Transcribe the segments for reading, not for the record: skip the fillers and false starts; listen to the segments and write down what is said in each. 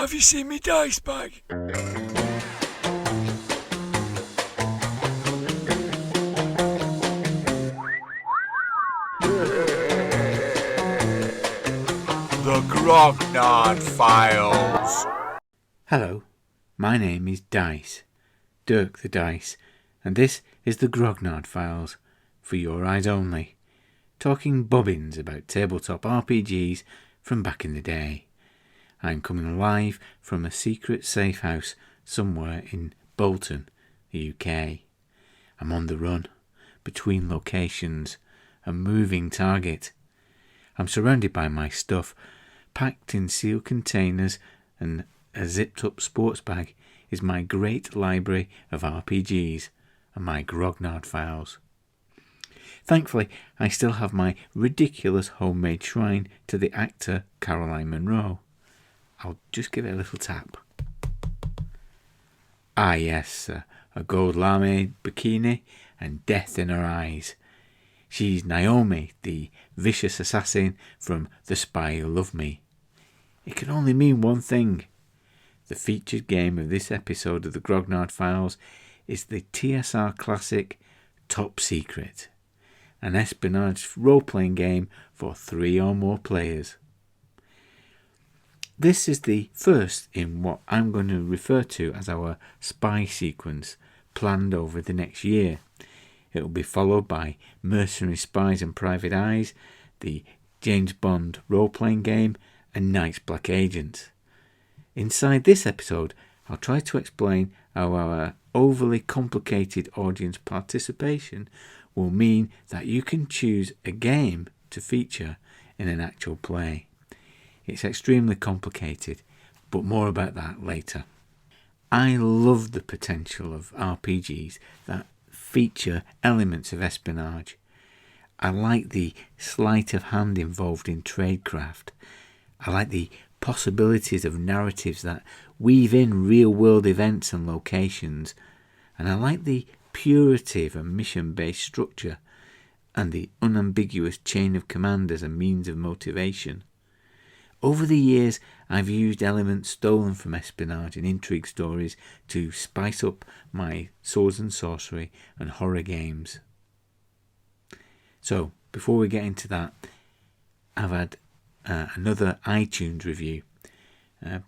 Have you seen me dice bag? The Grognard Files. Hello, my name is Dice, Dirk the Dice, and this is the Grognard Files, for your eyes only, talking bobbins about tabletop RPGs from back in the day. I'm coming live from a secret safe house somewhere in Bolton, the UK. I'm on the run, between locations, a moving target. I'm surrounded by my stuff, packed in sealed containers, and a zipped up sports bag is my great library of RPGs and my Grognard Files. Thankfully, I still have my ridiculous homemade shrine to the actor Caroline Munro. I'll just give it a little tap. Ah yes, a gold lame bikini and death in her eyes. She's Naomi, the vicious assassin from The Spy Who Loved Me. It can only mean one thing. The featured game of this episode of the Grognard Files is the TSR classic Top Secret, an espionage role-playing game for 3 or more players. This is the first in what I'm going to refer to as our spy sequence planned over the next year. It will be followed by Mercenary Spies and Private Eyes, the James Bond role-playing game, and Night's Black Agent. Inside this episode, I'll try to explain how our overly complicated audience participation will mean that you can choose a game to feature in an actual play. It's extremely complicated, but more about that later. I love the potential of RPGs that feature elements of espionage. I like the sleight of hand involved in tradecraft. I like the possibilities of narratives that weave in real-world events and locations. And I like the purity of a mission-based structure and the unambiguous chain of command as a means of motivation. Over the years, I've used elements stolen from espionage and intrigue stories to spice up my swords and sorcery and horror games. So, before we get into that, I've had another iTunes review.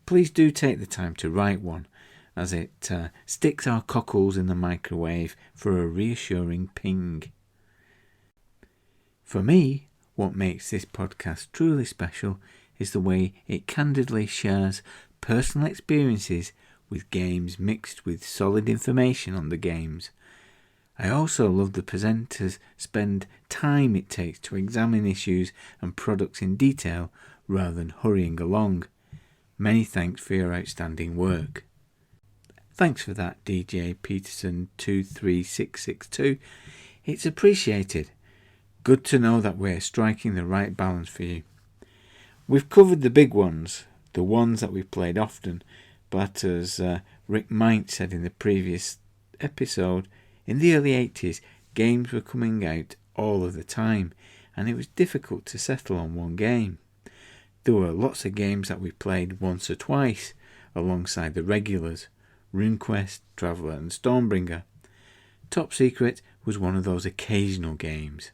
Please do take the time to write one, as it sticks our cockles in the microwave for a reassuring ping. For me, what makes this podcast truly special is the way it candidly shares personal experiences with games mixed with solid information on the games. I also love the presenters spend time it takes to examine issues and products in detail rather than hurrying along. Many thanks for your outstanding work. Thanks for that, DJ Peterson 23662. It's appreciated. Good to know that we're striking the right balance for you. We've covered the big ones, the ones that we've played often, but as Rick Meint said in the previous episode, in the early 80s, games were coming out all of the time, and it was difficult to settle on one game. There were lots of games that we played once or twice, alongside the regulars, RuneQuest, Traveller and Stormbringer. Top Secret was one of those occasional games.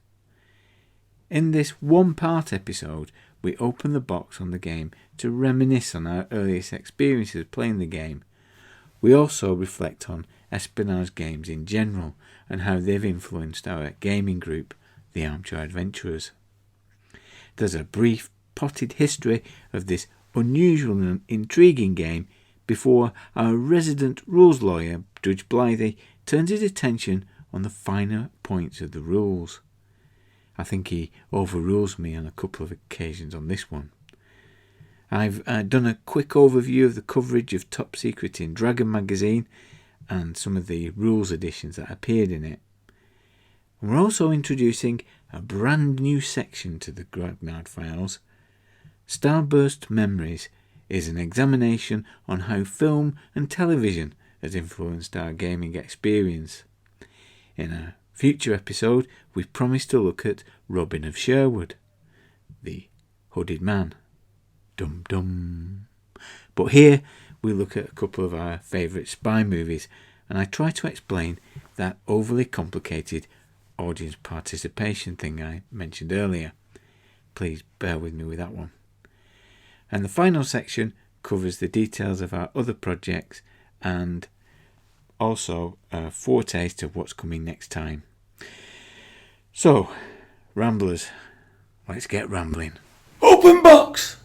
In this one-part episode, we open the box on the game to reminisce on our earliest experiences playing the game. We also reflect on espionage games in general and how they've influenced our gaming group, the Armchair Adventurers. There's a brief potted history of this unusual and intriguing game before our resident rules lawyer, Judge Blythy, turns his attention on the finer points of the rules. I think he overrules me on a couple of occasions on this one. I've done a quick overview of the coverage of Top Secret in Dragon magazine and some of the rules editions that appeared in it. And we're also introducing a brand new section to the Grognard Files. Starburst Memories is an examination on how film and television has influenced our gaming experience. In a future episode, we've promised to look at Robin of Sherwood, the hooded man. Dum dum. But here we look at a couple of our favourite spy movies, and I try to explain that overly complicated audience participation thing I mentioned earlier. Please bear with me with that one. And the final section covers the details of our other projects and also a foretaste of what's coming next time. So, Ramblers, let's get rambling. Open box!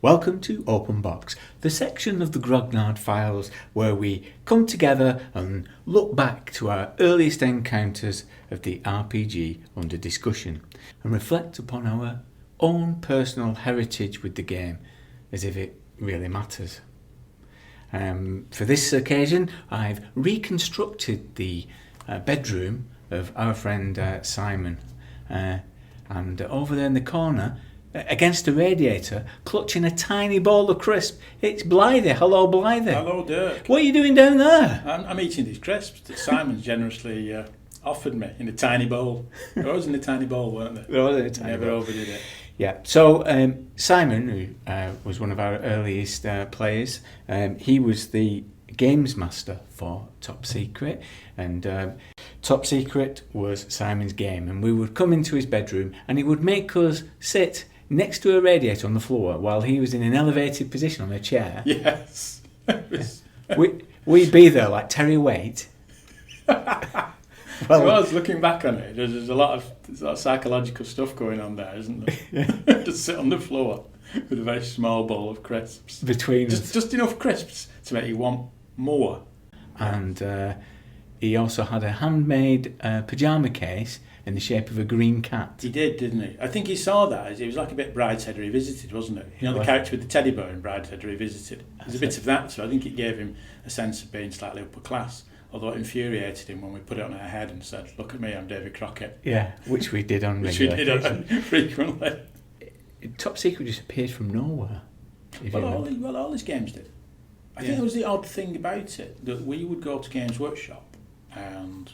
Welcome to Open Box, the section of the Grognard Files where we come together and look back to our earliest encounters of the RPG under discussion and reflect upon our own personal heritage with the game, as if it really matters. For this occasion, I've reconstructed the bedroom of our friend Simon, and over there in the corner, against a radiator, clutching a tiny bowl of crisp, it's Blythy. Hello, Blythy. Hello, Dirk. What are you doing down there? I'm eating these crisps that Simon generously offered me in a tiny bowl. They were always in a tiny bowl, weren't they? They were in a tiny Never bowl. overdid it. Yeah, so Simon, who was one of our earliest players, he was the games master for Top Secret, and Top Secret was Simon's game, and we would come into his bedroom and he would make us sit next to a radiator on the floor while he was in an elevated position on a chair. Yes. We'd be there like Terry Waite. Well, I was looking back on it. There's a lot of psychological stuff going on there, isn't there? Just sit on the floor with a very small bowl of crisps Between us. Just enough crisps to make you want more. And he also had a handmade pyjama case in the shape of a green cat. He did, didn't he? I think he saw that. It was like a bit Brideshead Revisited, wasn't it? You know, the character with the teddy bear in Brideshead Revisited. There's a bit of that, so I think it gave him a sense of being slightly upper class. Although it infuriated him when we put it on our head and said, "Look at me, I'm David Crockett." Yeah, which we did on Which we regular did occasion. frequently. Top Secret just appeared from nowhere. if you remember. Well, all his games did. I think that was the odd thing about it, that we would go to Games Workshop and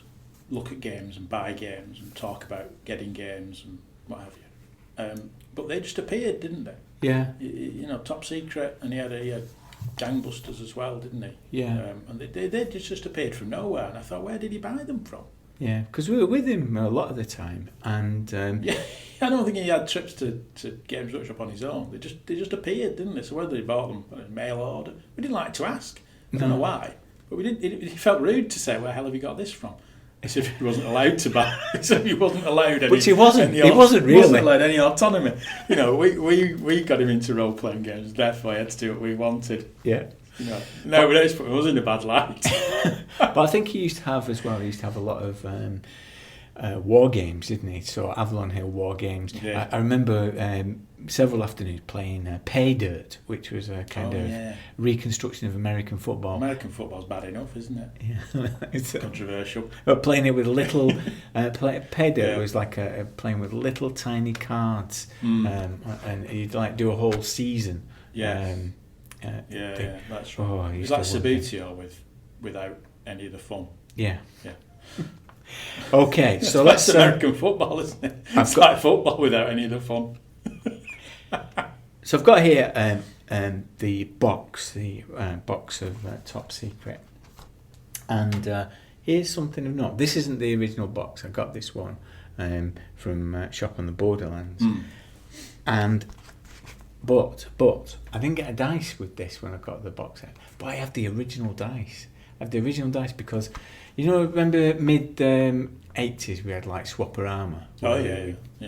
look at games and buy games and talk about getting games and what have you. But they just appeared, didn't they? Yeah. You know, Top Secret, and he had Gangbusters as well, didn't he? Yeah. And they just appeared from nowhere, and I thought, where did he buy them from? Yeah, because we were with him a lot of the time, and Yeah, I don't think he had trips to Games Workshop on his own. They just appeared, didn't they? So whether he bought them on a mail order, we didn't like to ask. I don't know why, but we didn't. It felt rude to say, "Where the hell have you got this from?" As if he wasn't allowed to buy. As if he wasn't allowed any. Which he wasn't. He wasn't really. He wasn't allowed any autonomy. You know, we got him into role playing games. Therefore, he had to do what we wanted. Yeah. You know, no, but it's put us in a bad light. But I think he used to have as well. He used to have a lot of war games, didn't he? So Avalon Hill war games. Yeah. I remember several afternoons playing Pay Dirt, which was a kind of reconstruction of American football. American football's bad enough, isn't it? Yeah, it's Controversial. But playing it with little Pay Dirt was like playing with little tiny cards, and you'd like do a whole season. Yeah. Yeah, that's right. Oh, it was like Sabutio without any of the fun. Yeah. Yeah. Okay, so that's let's. American football, isn't it? It's like football without any of the fun. So I've got here the box of Top Secret, and here's something of note. This isn't the original box. I got this one from Shop on the Borderlands, But I didn't get a dice with this when I got the box set. But I have the original dice. I have the original dice because, remember mid 80s we had like Swapperama.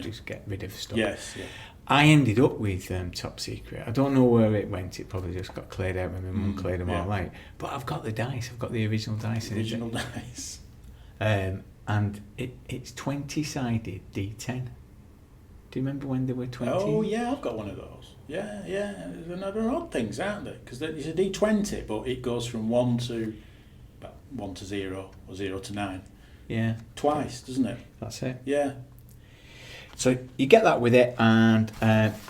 Just get rid of stuff. Yes, yeah. I ended up with Top Secret. I don't know where it went. It probably just got cleared out when my mum cleared them all out. But I've got the dice. I've got the original dice. Original dice. And it's 20-sided D10. Do you remember when they were 20? Oh, yeah, I've got one of those. Yeah. They're odd things, aren't they? Because it's a D20, but it goes from 1 to 0 or 0 to 9. Yeah. Twice, doesn't it? That's it. Yeah. So you get that with it, and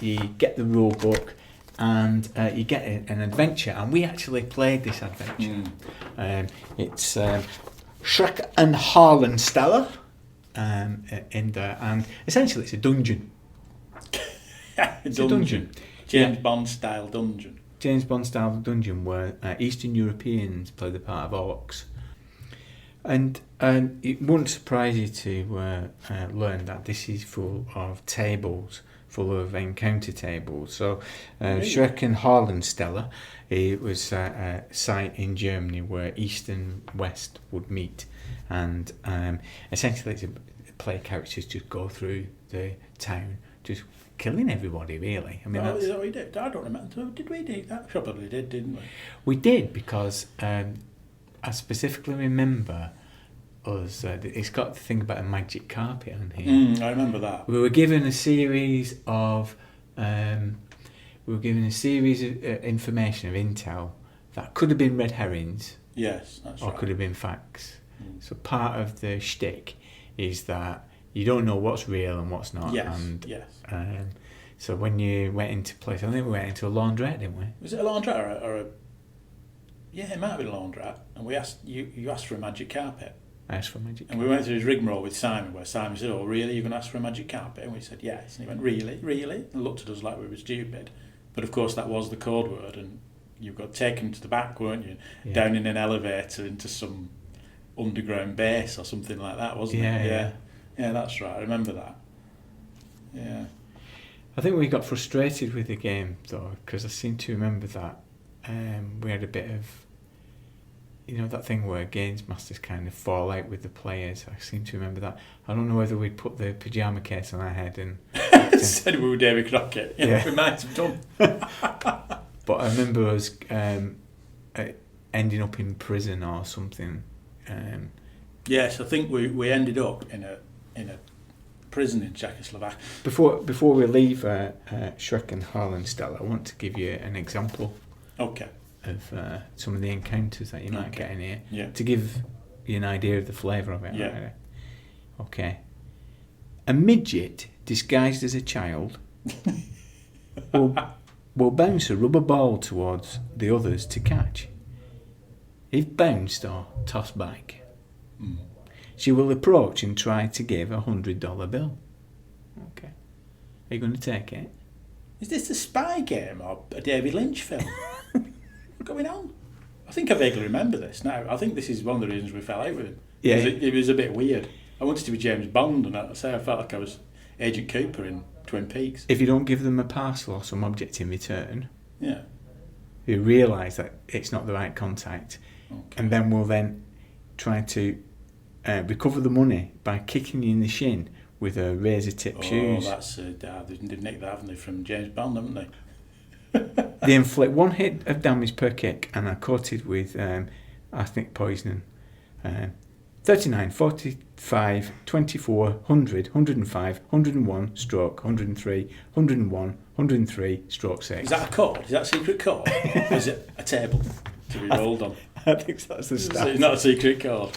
you get the rule book, and you get an adventure. And we actually played this adventure. It's Shrek and Harlan-Stellar. In there, and essentially it's a dungeon. It's a dungeon. James Bond style dungeon. James Bond style dungeon where Eastern Europeans play the part of orcs. And it won't surprise you to learn that this is full of tables, full of encounter tables. So Shrek and Harlensteller, it was a site in Germany where East and West would meet, and essentially it's play characters just go through the town, just killing everybody, really. I mean, is that what we did? I don't remember. Did we do that? Probably did, didn't we? We did, because I specifically remember us. It's got the thing about a magic carpet on here. I remember that. We were given a series of information of intel that could have been red herrings. Yes, that's or right. could have been facts. So part of the shtick is that you don't know what's real and what's not. Yes, and, yes. So when you went into place, I think we went into a laundrette, didn't we? Was it a laundrette or a? Yeah, it might have been a laundrette. And we asked you asked for a magic carpet. I asked for a magic And we went through his rigmarole with Simon, where Simon said, "Oh, really? You're going to ask for a magic carpet?" And we said, "Yes." And he went, "Really?" And looked at us like we were stupid. But of course, that was the code word, and you got taken to the back, weren't you? Yeah. Down in an elevator into some underground base or something like that, wasn't it? Yeah, that's right. I remember that. Yeah. I think we got frustrated with the game, though, because I seem to remember that we had a bit of, that thing where games masters kind of fall out with the players. I seem to remember that. I don't know whether we'd put the pyjama case on our head and said we were David Crockett. Yeah, we might have done. But I remember us ending up in prison or something. Yes, I think we ended up in a prison in Czechoslovakia. Before we leave Shrek and Harlensteller, I want to give you an example. Okay. Of some of the encounters that you might get in here, yeah. to give you an idea of the flavour of it. Yeah. Right? Okay. A midget disguised as a child will bounce a rubber ball towards the others to catch. If bounced or tossed back, she will approach and try to give a $100 bill. Okay. Are you going to take it? Is this a spy game or a David Lynch film? What's going on? I think I vaguely remember this now. I think this is one of the reasons we fell out with him. Yeah. It was a bit weird. I wanted to be James Bond, and I felt like I was Agent Cooper in Twin Peaks. If you don't give them a parcel or some object in return, Yeah. you realise that it's not the right contact, and then we'll then try to recover the money by kicking you in the shin with a razor-tip shoes. Oh, that's they've nicked that, haven't they, from James Bond, haven't they? They inflict one hit of damage per kick and are coated with arsenic poisoning. 39, 45, 24, 100, 105, 101, stroke, 103, 101, 103, stroke 6. Is that a code? Is that a secret code? Or is it a table to be rolled on? I think that's the So start. it's not a secret code.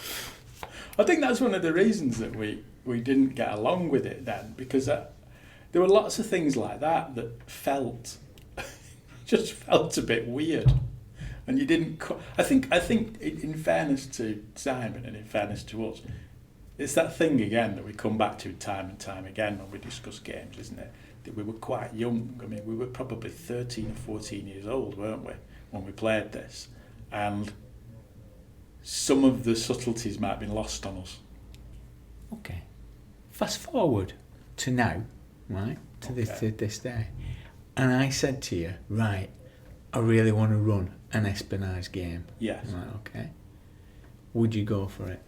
I think that's one of the reasons that we didn't get along with it then, because there were lots of things like that just felt a bit weird, and you didn't. I think in fairness to Simon and in fairness to us, it's that thing again that we come back to time and time again when we discuss games, isn't it? That we were quite young. I mean, we were probably 13 or 14 years old, weren't we, when we played this, and some of the subtleties might have been lost on us. Okay. Fast forward to now, right? To this day. And I said to you, right, I really want to run an espionage game. Yes. Right, okay. Would you go for it?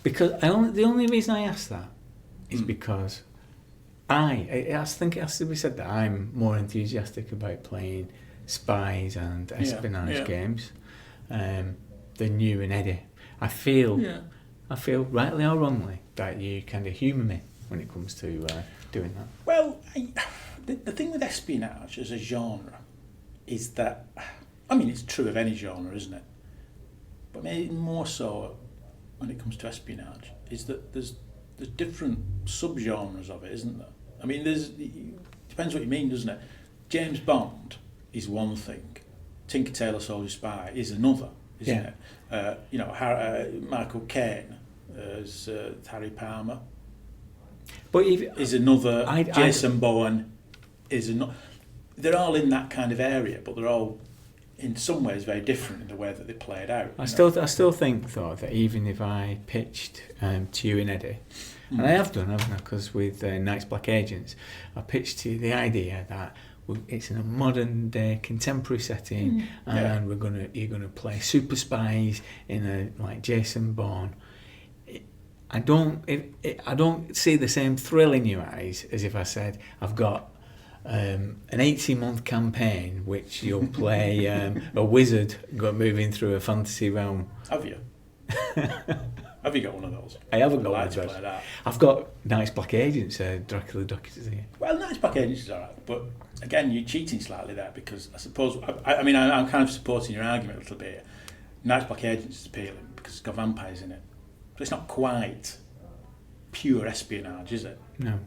Because the only reason I asked that is because I think it has to be said that I'm more enthusiastic about playing spies and espionage games than you and Eddie. I feel rightly or wrongly that you kind of humour me when it comes to doing that. Well, the thing with espionage as a genre is that, I mean, it's true of any genre, isn't it? But maybe more so when it comes to espionage, is that there's different subgenres of it, isn't there? I mean, depends what you mean, doesn't it? James Bond is one thing. Tinker Tailor Soldier Spy is another, isn't it? Michael Caine as Harry Palmer is another. Jason Bourne is another. They're all in that kind of area, but they're all in some ways very different in the way that they played out. I still think though that even if I pitched to you and Eddie, and I have done, haven't I? Because with Night's Black Agents, I pitched to you the idea that it's in a modern day contemporary setting, and you're gonna play super spies in a like Jason Bourne. I don't see the same thrill in your eyes as if I said I've got an 18-month campaign which you'll play a wizard moving through a fantasy realm. Have you? Have you got one of those? I haven't got I'd one like of to those. play that. I've got Night's Black Agents, Dracula Duckets here. Well, Night's Black Agents is alright, but again, you're cheating slightly there because I suppose I'm kind of supporting your argument a little bit. Night's Black Agents is appealing because it's got vampires in it, so it's not quite pure espionage, is it? No.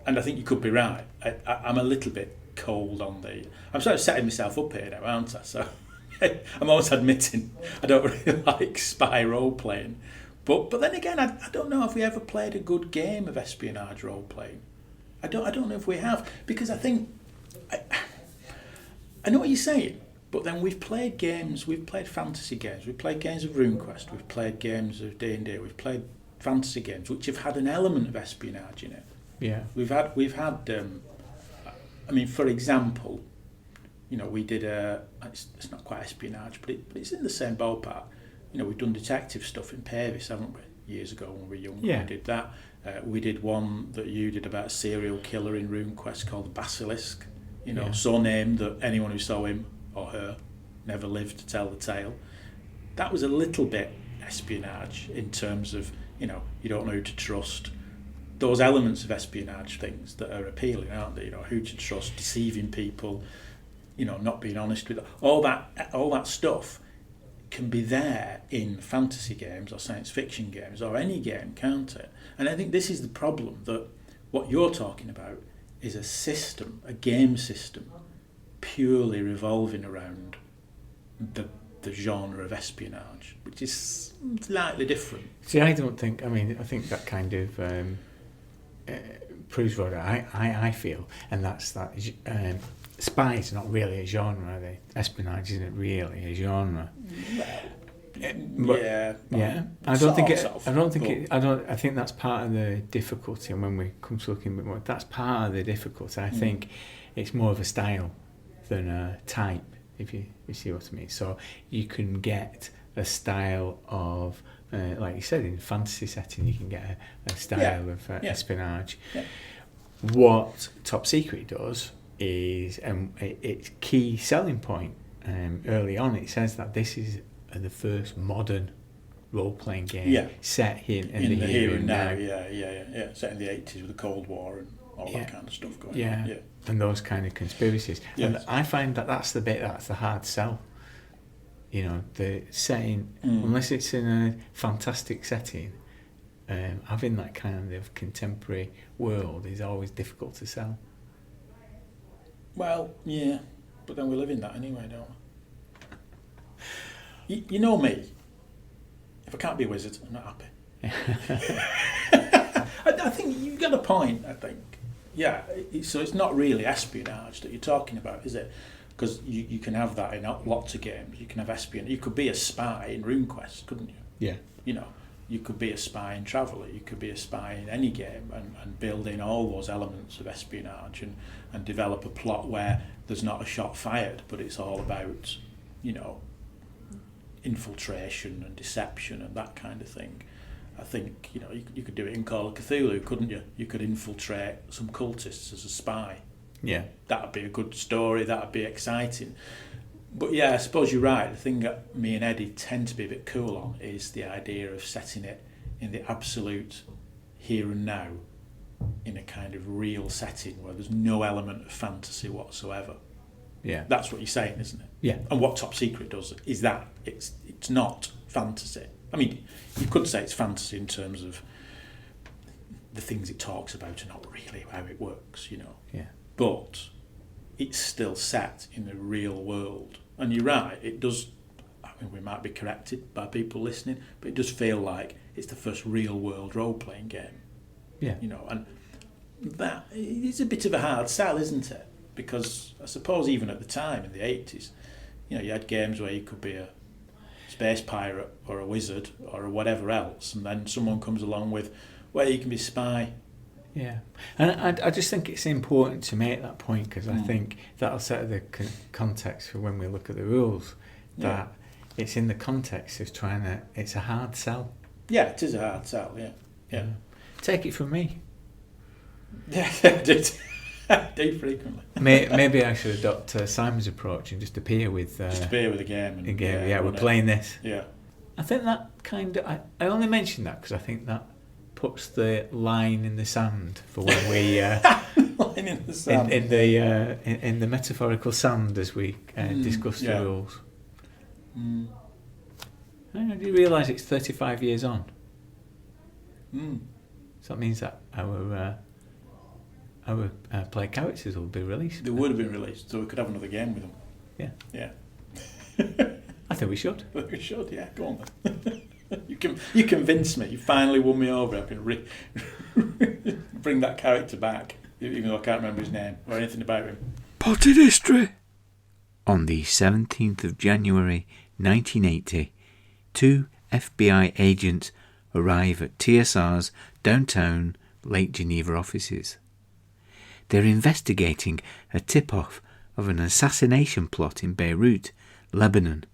And I think you could be right. I'm a little bit cold on the. I'm sort of setting myself up here now, aren't I? So I'm always admitting I don't really like spy role playing. But then again, I don't know if we ever played a good game of espionage role playing. I don't know if we have, because I think I know what you're saying. But then we've played games. We've played fantasy games. We've played games of RuneQuest. We've played games of D&D. We've played fantasy games which have had an element of espionage in it. Yeah. We've had. I mean, for example, you know, we did it's not quite espionage, but it's in the same ballpark. You know, we've done detective stuff in Pavis, haven't we? Years ago when we were young, yeah. We did that. We did one that you did about a serial killer in RuneQuest called the Basilisk. You know, so named that anyone who saw him or her never lived to tell the tale. That was a little bit espionage in terms of, you know, you don't know who to trust. Those elements of espionage things that are appealing, aren't they? You know, who to trust, deceiving people, you know, not being honest with them. All that stuff can be there in fantasy games or science fiction games or any game, can't it? And I think this is the problem, that what you're talking about is a system, a game system, purely revolving around the genre of espionage, which is slightly different. See, I think that kind of proves what I feel, and that's that spy is not really a genre, are they? Espionage isn't really a genre. Well, I think that's part of the difficulty, and when we come to looking a bit more, that's part of the difficulty. I think it's more of a style than a type, if you see what I mean. So you can get a style of, like you said, in fantasy setting, you can get a style of espionage. Yeah. What Top Secret does is, its key selling point, early on, it says that this is the first modern role-playing game set in the here and now. Yeah. Set in the 80s with the Cold War and all that kind of stuff going on. Yeah, and those kind of conspiracies. Yes. And I find that's the hard sell. You know, the setting, unless it's in a fantastic setting, having that kind of contemporary world is always difficult to sell. Well, yeah, but then we live in that anyway, don't we? You know me. If I can't be a wizard, I'm not happy. I think you've got a point, I think. Yeah, so it's not really espionage that you're talking about, is it? Because you can have that in lots of games. You can have espionage. You could be a spy in RuneQuest, couldn't you? Yeah. You know, you could be a spy in Traveller. You could be a spy in any game and build in all those elements of espionage and develop a plot where there's not a shot fired, but it's all about, you know, infiltration and deception and that kind of thing. I think, you know, you could do it in Call of Cthulhu, couldn't you? You could infiltrate some cultists as a spy. Yeah. That'd be a good story, that'd be exciting. But yeah, I suppose you're right. The thing that me and Eddie tend to be a bit cool on is the idea of setting it in the absolute here and now, in a kind of real setting where there's no element of fantasy whatsoever. Yeah. That's what you're saying, isn't it? Yeah. And what Top Secret does is that it's not fantasy. I mean, you could say it's fantasy in terms of the things it talks about are not really how it works, you know. Yeah. But it's still set in the real world. And you're right, it does, I mean, we might be corrected by people listening, but it does feel like it's the first real world role-playing game. Yeah. You know, and that is a bit of a hard sell, isn't it? Because I suppose even at the time, in the 80s, you had games where you could be a space pirate or a wizard or whatever else, and then someone comes along with where you can be spy. Yeah, and I just think it's important to make that point, because I think that'll set the context for when we look at the rules, that it's in the context of it's a hard sell. Yeah, it is a hard sell, yeah. Take it from me. Yeah, I do frequently. Maybe I should adopt Simon's approach and just appear with... just appear with a game. And, we're playing this. Yeah. I think that kind of... I only mention that because I think that puts the line in the sand for when we... line in the sand. In the metaphorical sand as we discuss the rules. Mm. Do you realise it's 35 years on? Mm. So that means that our play characters will be released. They would have been released, so we could have another game with them. Yeah. Yeah. I think we should. We should, yeah. Go on then. You convinced me. You finally won me over. I can bring that character back, even though I can't remember his name or anything about him. Potted history. On the 17th of January 1980, 2 FBI agents arrive at TSR's downtown Lake Geneva offices. They're investigating a tip-off of an assassination plot in Beirut, Lebanon,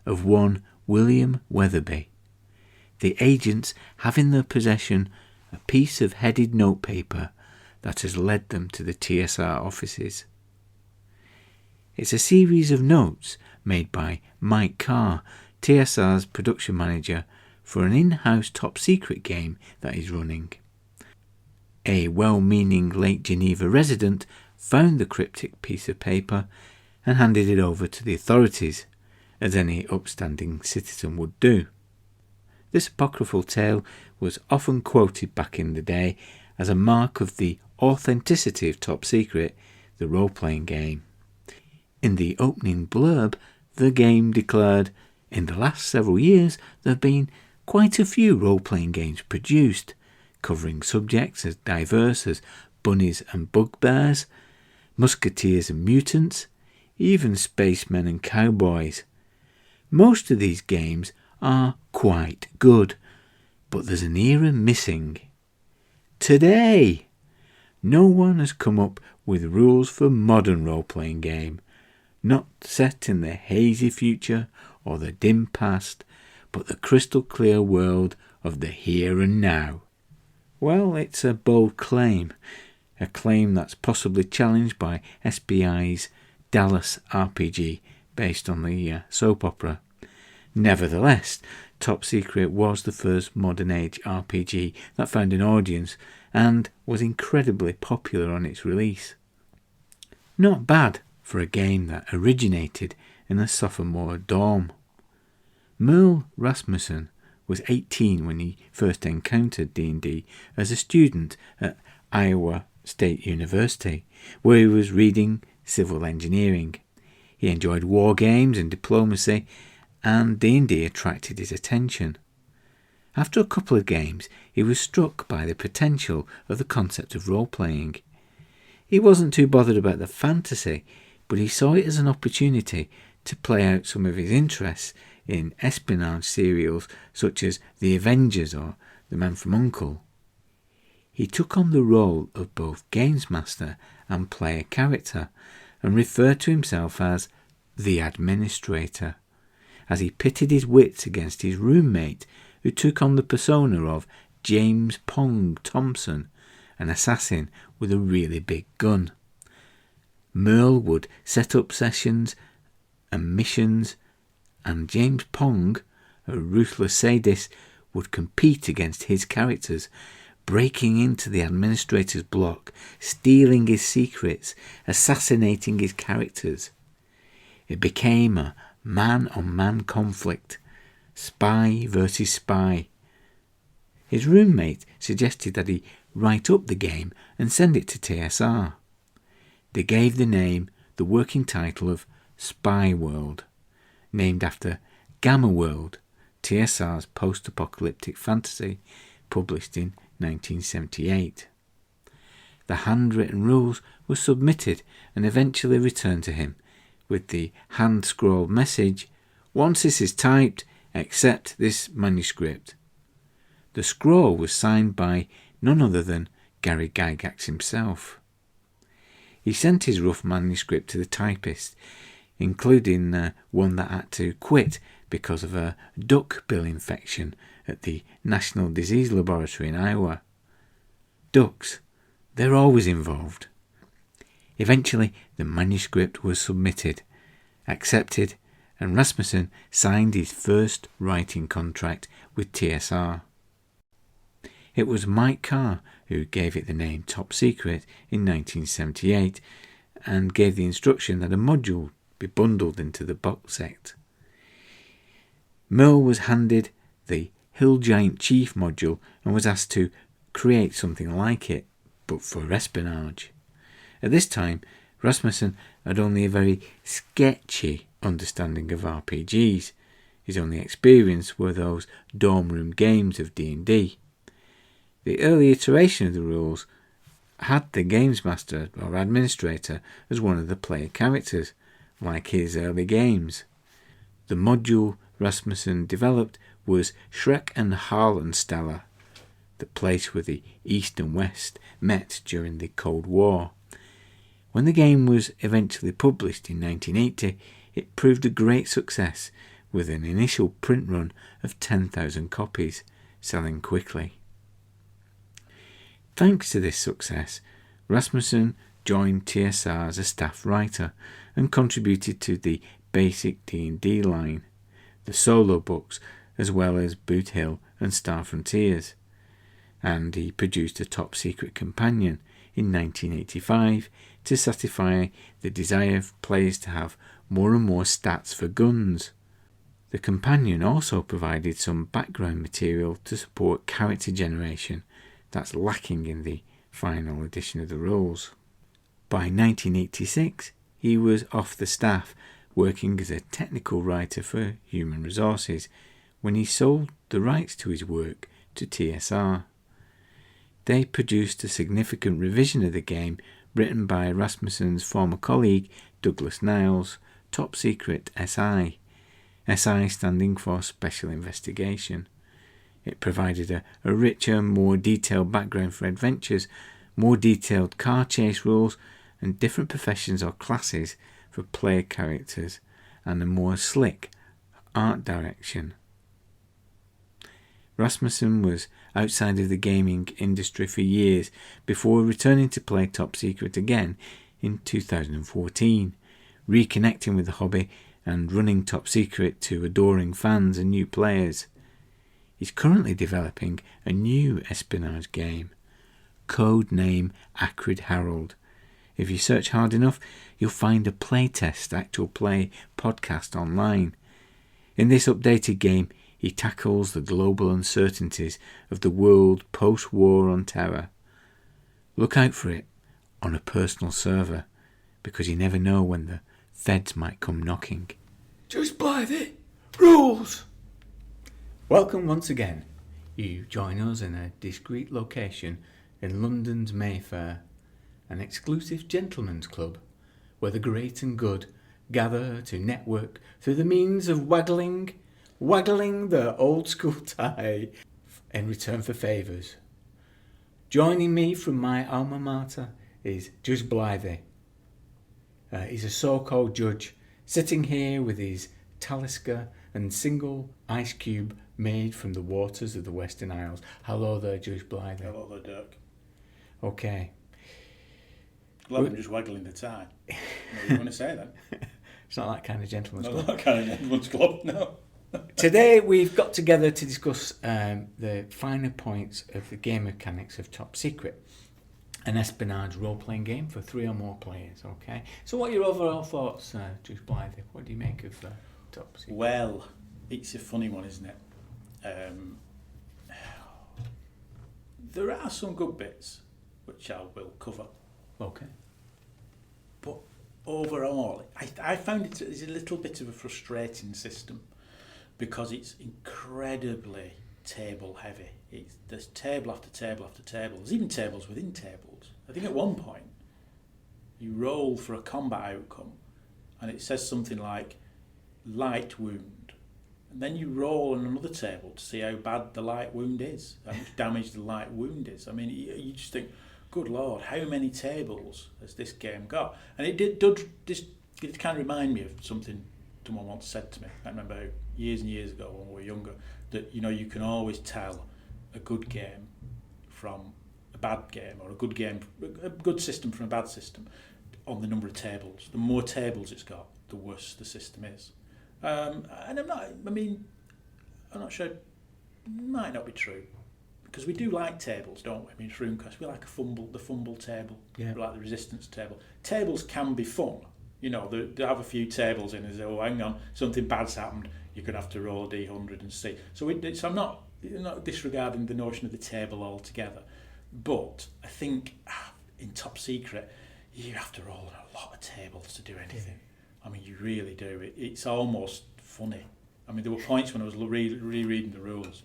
of one William Weatherby. The agents have in their possession a piece of headed notepaper that has led them to the TSR offices. It's a series of notes made by Mike Carr, TSR's production manager, for an in-house top-secret game that he's running. A well-meaning Lake Geneva resident found the cryptic piece of paper and handed it over to the authorities, as any upstanding citizen would do. This apocryphal tale was often quoted back in the day as a mark of the authenticity of Top Secret, the role-playing game. In the opening blurb, the game declared, "In the last several years there have been quite a few role-playing games produced, covering subjects as diverse as bunnies and bugbears, musketeers and mutants, even spacemen and cowboys. Most of these games are quite good, but there's an era missing. Today, no one has come up with rules for modern role-playing game, not set in the hazy future or the dim past, but the crystal clear world of the here and now." Well, it's a bold claim, a claim that's possibly challenged by SBI's Dallas RPG, based on the soap opera. Nevertheless, Top Secret was the first modern age RPG that found an audience and was incredibly popular on its release. Not bad for a game that originated in a sophomore dorm. Merle Rasmussen was 18 when he first encountered D&D as a student at Iowa State University, where he was reading civil engineering. He enjoyed war games and diplomacy, and D&D attracted his attention. After a couple of games, he was struck by the potential of the concept of role-playing. He wasn't too bothered about the fantasy, but he saw it as an opportunity to play out some of his interests in espionage serials such as The Avengers or The Man from U.N.C.L.E. He took on the role of both games master and player character and referred to himself as the administrator, as he pitted his wits against his roommate, who took on the persona of James Pong Thompson, an assassin with a really big gun. Merle would set up sessions and missions, and James Pong, a ruthless sadist, would compete against his characters, breaking into the administrator's block, stealing his secrets, assassinating his characters. It became a man-on-man conflict, spy versus spy. His roommate suggested that he write up the game and send it to TSR. They gave the working title of Spy World, named after Gamma World, TSR's post-apocalyptic fantasy, published in 1978. The handwritten rules were submitted and eventually returned to him, with the hand-scrolled message, "Once this is typed, accept this manuscript." The scroll was signed by none other than Gary Gygax himself. He sent his rough manuscript to the typist, including one that had to quit because of a duck bill infection at the National Disease Laboratory in Iowa. Ducks, they're always involved. Eventually, the manuscript was submitted, accepted, and Rasmussen signed his first writing contract with TSR. It was Mike Carr who gave it the name Top Secret in 1978 and gave the instruction that a module be bundled into the box set. Merle was handed the Hill Giant Chief module and was asked to create something like it, but for espionage. At this time, Rasmussen had only a very sketchy understanding of RPGs. His only experience were those dorm room games of D&D. The early iteration of the rules had the games master or administrator as one of the player characters, like his early games. The module Rasmussen developed was Shrek and Harlensteller, the place where the East and West met during the Cold War. When the game was eventually published in 1980, it proved a great success with an initial print run of 10,000 copies, selling quickly. Thanks to this success, Rasmussen joined TSR as a staff writer and contributed to the basic D&D line, the solo books, as well as Boot Hill and Star Frontiers. And he produced a top secret companion in 1985 to satisfy the desire of players to have more and more stats for guns. The companion also provided some background material to support character generation that's lacking in the final edition of the rules. By 1986, he was off the staff, working as a technical writer for Human Resources, when he sold the rights to his work to TSR. They produced a significant revision of the game written by Rasmussen's former colleague Douglas Niles, Top Secret SI, SI standing for Special Investigation. It provided a richer, more detailed background for adventures, more detailed car chase rules, and different professions or classes for player characters, and a more slick art direction. Rasmussen was outside of the gaming industry for years before returning to play Top Secret again in 2014, reconnecting with the hobby and running Top Secret to adoring fans and new players. He's currently developing a new espionage game, codename Acrid Harold. If you search hard enough, you'll find a playtest, actual play podcast online. In this updated game, he tackles the global uncertainties of the world post-war on terror. Look out for it on a personal server, because you never know when the feds might come knocking. Judge Blythy Rules! Welcome once again. You join us in a discreet location in London's Mayfair, an exclusive gentlemen's club where the great and good gather to network through the means of waggling the old school tie in return for favours. Joining me from my alma mater is Judge Blythy. He's a so-called judge sitting here with his Talisker and single ice cube made from the waters of the Western Isles. Hello there, Judge Blythy. Hello there, Dirk. Okay. Glad I'm just waggling the tie. What do you want to say then? It's not that kind of gentleman's club. Not that kind of gentleman's club, no. Today we've got together to discuss the finer points of the game mechanics of Top Secret, an espionage role-playing game for 3 or more players. Okay. So, what are your overall thoughts, Judge Blythy? What do you make of Top Secret? Well, it's a funny one, isn't it? There are some good bits which I will cover. Okay. But overall, I found it's a little bit of a frustrating system because it's incredibly table heavy. There's table after table after table. There's even tables within tables. I think at one point you roll for a combat outcome and it says something like light wound, and then you roll on another table to see how bad the light wound is, how much damage the light wound is. I mean, you just think, good Lord, how many tables has this game got? And it kind of remind me of something someone once said to me. I remember years and years ago when we were younger, that you can always tell a good game from a bad game, or a good system from a bad system, on the number of tables. The more tables it's got, the worse the system is. And I'm not sure, it might not be true, because we do like tables, don't we? I mean, Shroomcast, we like the fumble table, we like the resistance table. Tables can be fun. They have a few tables in and say, oh, hang on, something bad's happened, you're going to have to roll a D100 and see. So I'm not disregarding the notion of the table altogether. But I think in Top Secret, you have to roll on a lot of tables to do anything. I mean, you really do. It's almost funny. I mean, there were points when I was rereading the rules,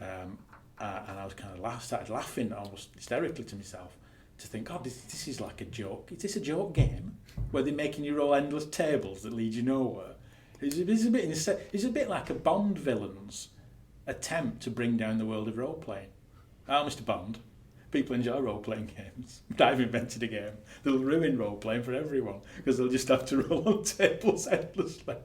and I was kind of started laughing almost hysterically to myself, to think, oh, this is like a joke. Is this a joke game where they're making you roll endless tables that lead you nowhere? It's a bit like a Bond villain's attempt to bring down the world of role-playing. Oh, Mr. Bond, people enjoy role-playing games. I've invented a game that'll ruin role-playing for everyone, because they'll just have to roll on tables endlessly.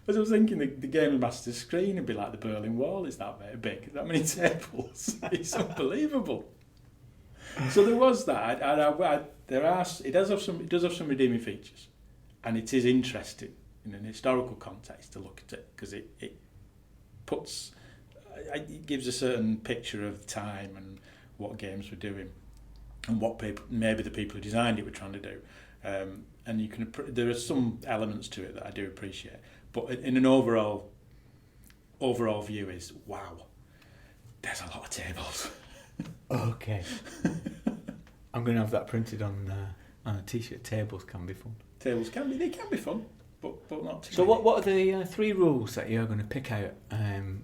As I was thinking, the Game Master's screen would be like the Berlin Wall. It's that very big, that many tables. It's unbelievable. So there was that. It does have some redeeming features, and it is interesting in an historical context to look at it, because it gives a certain picture of the time and what games were doing, and what maybe the people who designed it were trying to do. And there are some elements to it that I do appreciate, but in an overall view is, wow, there's a lot of tables. Okay. I'm going to have that printed on a t-shirt. Tables can be fun. Tables can be fun, but not too So many. what are the 3 rules that you're going to pick out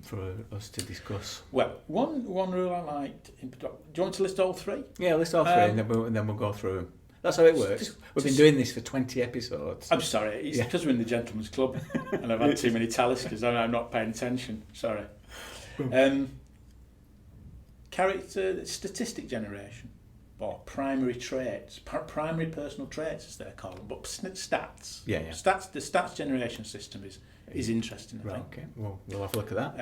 for us to discuss? Well, one rule I liked. Do you want to list all 3? Yeah, list all 3 and then we'll go through them. That's how it works. We've been doing this for 20 episodes. I'm sorry, it's because we're in the gentleman's club and I've had too many taliskers and I'm not paying attention. Sorry. Character statistic generation, or primary traits, primary personal traits as they're called, but stats. Yeah. Stats. The stats generation system is interesting. I think. Okay. Well, we'll have a look at that.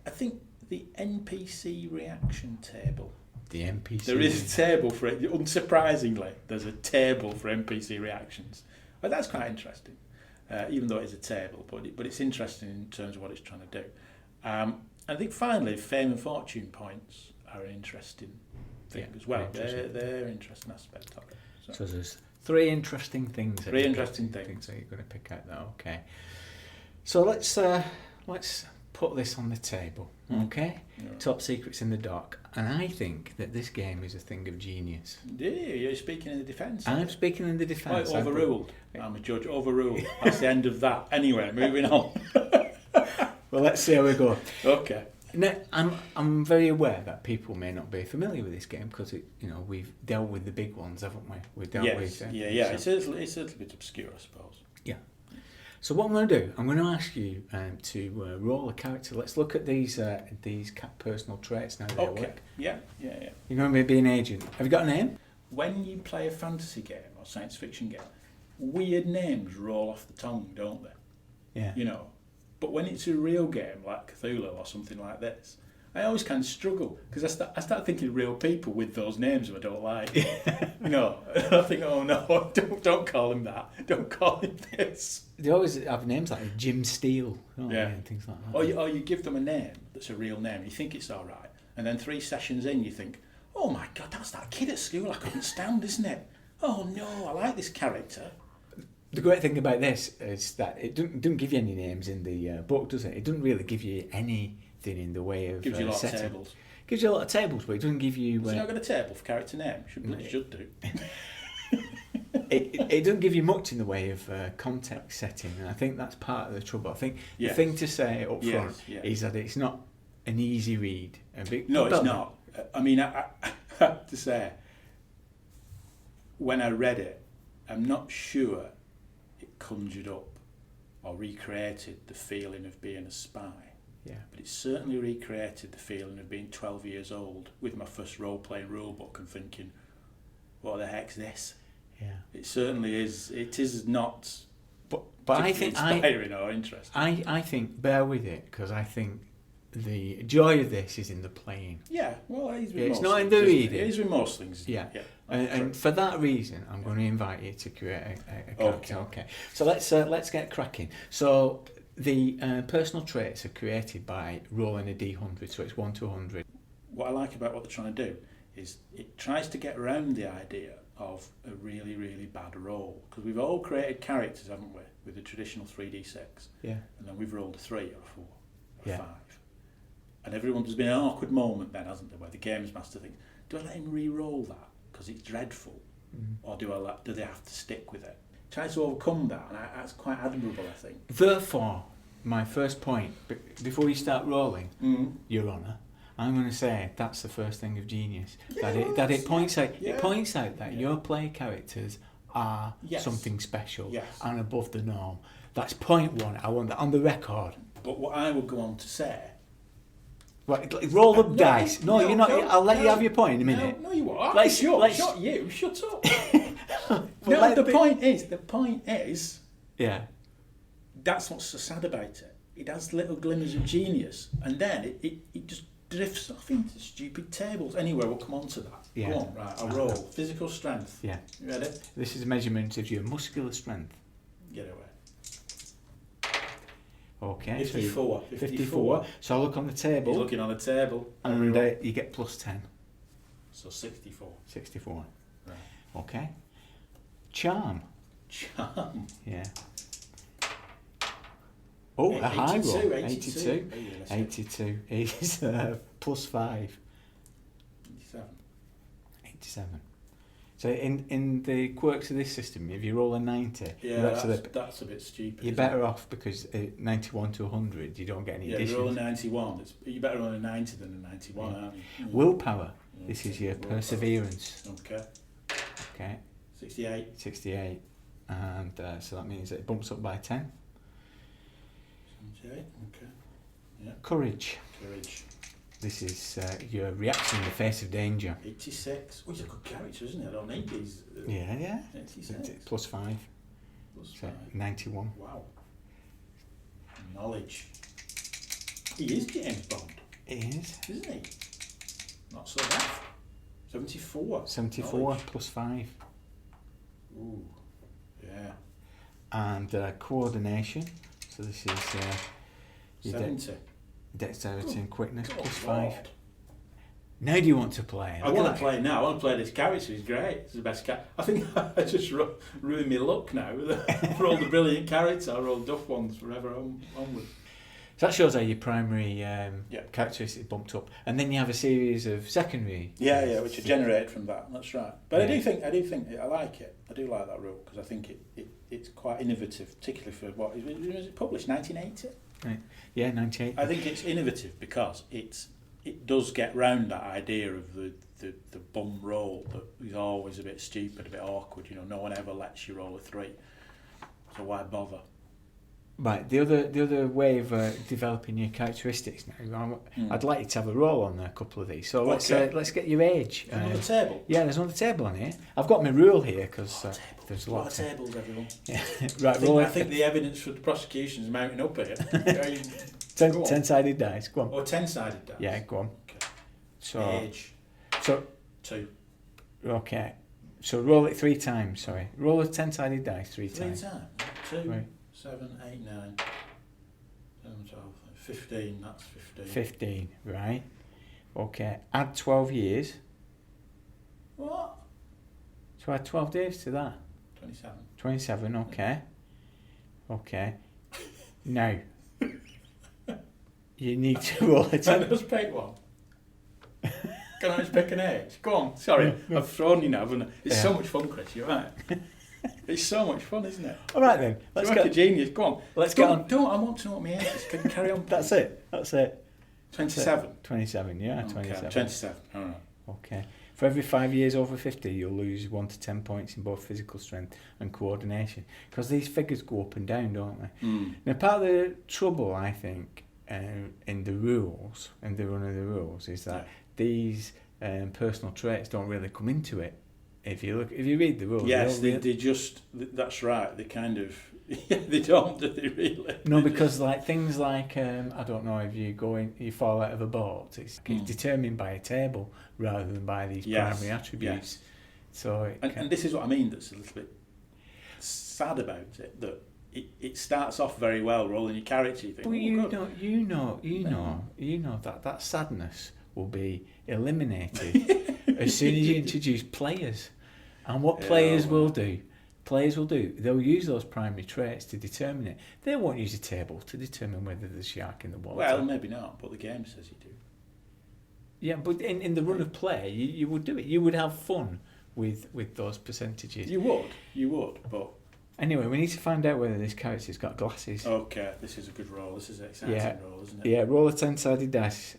I think the NPC reaction table. The NPC. There is a table for it. Unsurprisingly, there's a table for NPC reactions. But that's quite interesting, even though it's a table. But it's interesting in terms of what it's trying to do. I think finally, fame and fortune points are an interesting thing as well. They're an interesting aspect of it. So there's 3 interesting things. 3 interesting things that you're going to pick out though. Okay. So let's put this on the table. Okay. Yeah. Top Secrets in the Dark, and I think that this game is a thing of genius. Yeah, you're speaking in the defence. I'm speaking in the defence. Quite overruled. I'm a judge. Overruled. That's the end of that. Anyway, moving on. Well, let's see how we go. Okay. Now, I'm very aware that people may not be familiar with this game because we've dealt with the big ones, haven't we? We've dealt with It's a little bit obscure, I suppose. Yeah. So what I'm going to do, I'm going to ask you to roll a character. Let's look at these personal traits now. Okay. Yeah. You're going to be an agent. Have you got a name? When you play a fantasy game or science fiction game, weird names roll off the tongue, don't they? Yeah. But when it's a real game like Cthulhu or something like this, I always kind of struggle because I start thinking of real people with those names who I don't like. And I think, oh no, don't call him that. Don't call him this. They always have names like Jim Steele, and things like that. Or you give them a name that's a real name. You think it's all right, and then 3 sessions in, you think, oh my God, that's that kid at school I couldn't stand, isn't it? Oh no, I like this character. The great thing about this is that it doesn't give you any names in the book, does it? It doesn't really give you anything in the way of gives you a lot setting. of tables. Gives you a lot of tables, but it doesn't give you. It's not got a table for character name. Should do. It doesn't give you much in the way of context setting, and I think that's part of the trouble. I think the thing to say up front is that it's not an easy read. No, it's not. I mean, I have to say, when I read it, I'm not sure conjured up or recreated the feeling of being a spy. Yeah. But it certainly recreated the feeling of being 12 years old with my first role-playing rulebook and thinking, what the heck's this? Yeah. It certainly is. It is not But I think inspiring or interesting. I think bear with it, because I think the joy of this is in the playing. Yeah, well, it is with It's most not in things, the isn't it? reading. It is with most things. Yeah. Yeah. And for that reason, I'm going to invite you to create a character. Okay. So let's get cracking. So the personal traits are created by rolling a d100, so it's 1 to 100. What I like about what they're trying to do is it tries to get around the idea of a really, really bad roll. Because we've all created characters, haven't we, with the traditional 3d6. Yeah. And then we've rolled a 3 or a 4 or a Yeah. 5. And there's been an awkward moment then, hasn't there, where the games master thinks, do I let him re-roll that because it's dreadful, or do they have to stick with it? Try to overcome that, and that's quite admirable, I think. Therefore, my first point, before you start rolling, Your Honour, I'm going to say that's the first thing of genius. Yeah, that it points out yeah. it points out that Yeah. your play characters are Yes. something special Yes. and above the norm. That's point one. I want that on the record. But what I would go on to say... Right, roll the dice. No, you're not. I'll let you have your point in a minute. No, you are. Let's- Shut you. Shut up. Well, The point is, Yeah. that's what's so sad about it. It has little glimmers of genius, and then it just drifts off into stupid tables. Anyway, we'll come on to that. Yeah. Go on, right, I'll roll. Physical strength. Yeah. You ready? This is a measurement of your muscular strength. Get away. Okay. 54. So 54. So I'll look on the table. He's looking on the table. And you get plus 10. So 64. 64. Right. Okay. Charm. Charm. Yeah. Oh, a high roll. 82. 82 is plus 5. 87. 87. So in the quirks of this system, if you roll a 90, Yeah, that's a bit stupid. you're better off, because 91 to 100, you don't get any Yeah, additions. you roll a 91. You're better on a 90 than a 91, aren't you? Willpower. This Okay, is your willpower. perseverance. Okay. Okay. 68. 68. And so that means it bumps up by 10. 78. Okay. Yeah. Courage. Courage. This is your reaction in the face of danger. 86. Oh, he's a good character, isn't he? I don't need these. Yeah. 86. Plus 5. Plus So 5. 91. Wow. Knowledge. He is James Bond, It is. isn't he? Not so bad. 74. 74 Knowledge. plus 5. Ooh. Yeah. And coordination. So this is your 70. dexterity and quickness Good plus Lord. 5. Now do you want to play? I want to play now. I want to play this character. He's great. He's the best character. I think I just ruined my luck now. For all the brilliant characters, I rolled duff ones forever onward. So that shows how your primary characteristics bumped up, and then you have a series of secondary. Yeah, which are generated from that. That's right. But Yeah. I do think I like it. I do like that rule because I think it's quite innovative, particularly for what was it published 1980. Right. Yeah, 98. I think it's innovative because it does get round that idea of the bum roll that is always a bit stupid, a bit awkward. You know, no one ever lets you roll a 3, so why bother? Right, the other way of developing your characteristics now, I'd like you to have a roll on a couple of these. So let's get your age. On the table. Yeah, there's another table on here. I've got my rule here because there's a lot of tables, everyone. Yeah. Right, I think the evidence for the prosecution is mounting up here. 10-sided dice. Go on. Or 10-sided dice. Yeah, go on. Okay. So Age. 2. Okay. So roll it 3 times. Sorry, roll a 10-sided dice 3 3 times. times. 2, Right. 7, 8, 9, 11, 12, 15. That's 15. 15. Right. Okay. Add 12 years. What? So add 12 days to that. 27. 27. Okay. Okay. Now you need to roll a Can I 10. just pick one? Can I just pick an age? Go on. Sorry, I've thrown you now, haven't I? It's so much fun, Chris. You're right. It's so much fun, isn't it? All right then. Let's You're like go. a genius. Go on. Let's get on. I want to know what my age is. Can you carry on? That's it. 27. 27. Yeah. Okay, 27. 27. All right. Okay. For every 5 years over 50, you'll lose 1 to 10 points in both physical strength and coordination. Because these figures go up and down, don't they? Now, part of the trouble, I think, in the rules, in the run of the rules, is that these personal traits don't really come into it. If you read the rules, yes, they just. That's right. They kind of. They don't, do they really? No, because like things like I don't know, if you fall out of a boat, it's determined by a table rather than by these primary attributes. Yes. So and this is what I mean. That's a little bit sad about it. That it starts off very well, rolling your character. You think, you know that sadness will be eliminated as soon as you introduce players, and what players will do. They'll use those primary traits to determine it. They won't use a table to determine whether there's a shark in the water. Well, maybe not, but the game says you do. Yeah, but in the run of play, you would do it. You would have fun with those percentages. You would, but... Anyway, we need to find out whether this character's got glasses. Okay, this is a good roll. This is an exciting roll, isn't it? Yeah, roll a 10-sided dice.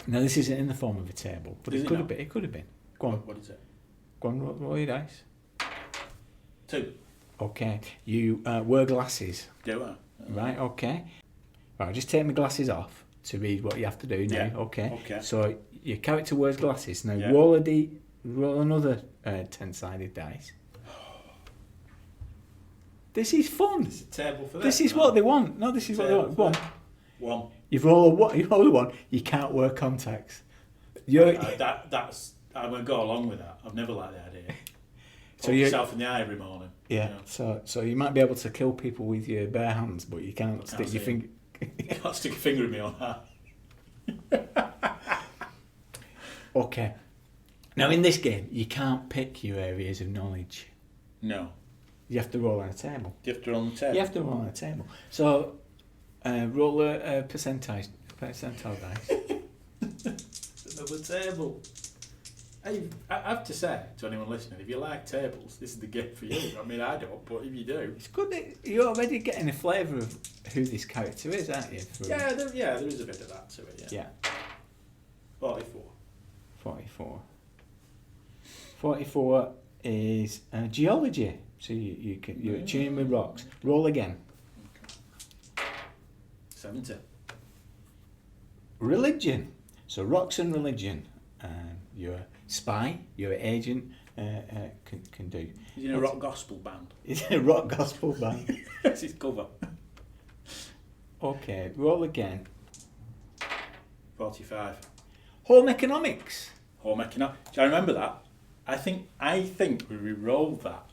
Now, this isn't in the form of a table, but it could have been. It could have been. Go on. What is it? Go on, roll your dice. 2. Okay, you wear glasses. Do I? Right, okay. Right, just take my glasses off to read what you have to do now. Yeah. Okay. Okay. So your character wears glasses. Now roll another 10-sided dice. This is fun. It's a table for this is what they want. No, this is what they want. Go on. 1. You roll a 1. You can't wear contacts. That's I'm gonna go along with that. I've never liked the idea. So yourself in the eye every morning. Yeah. You know. So you might be able to kill people with your bare hands, but you can't stick your finger. You can't stick a finger in me on that. Okay. Now in this game, you can't pick your areas of knowledge. No. You have to roll on a table. You have to roll on the table. You have to roll on a table. So roll a percentile dice. Another table. I have to say to anyone listening, if you like tables, this is the game for you. I mean, I don't, but if you do, it's good that you're already getting a flavour of who this character is, aren't you? Yeah, there is a bit of that to it. Yeah. 44. 44 is geology. So you're tuning with rocks. Roll again. Okay. 70. Religion. So rocks and religion. You're a spy, you're an agent, can do. He's in a rock gospel band. He's in a rock gospel band. That's his cover. Okay, roll again. 45. Home economics. Home economics. Do I remember that? I think we re-rolled that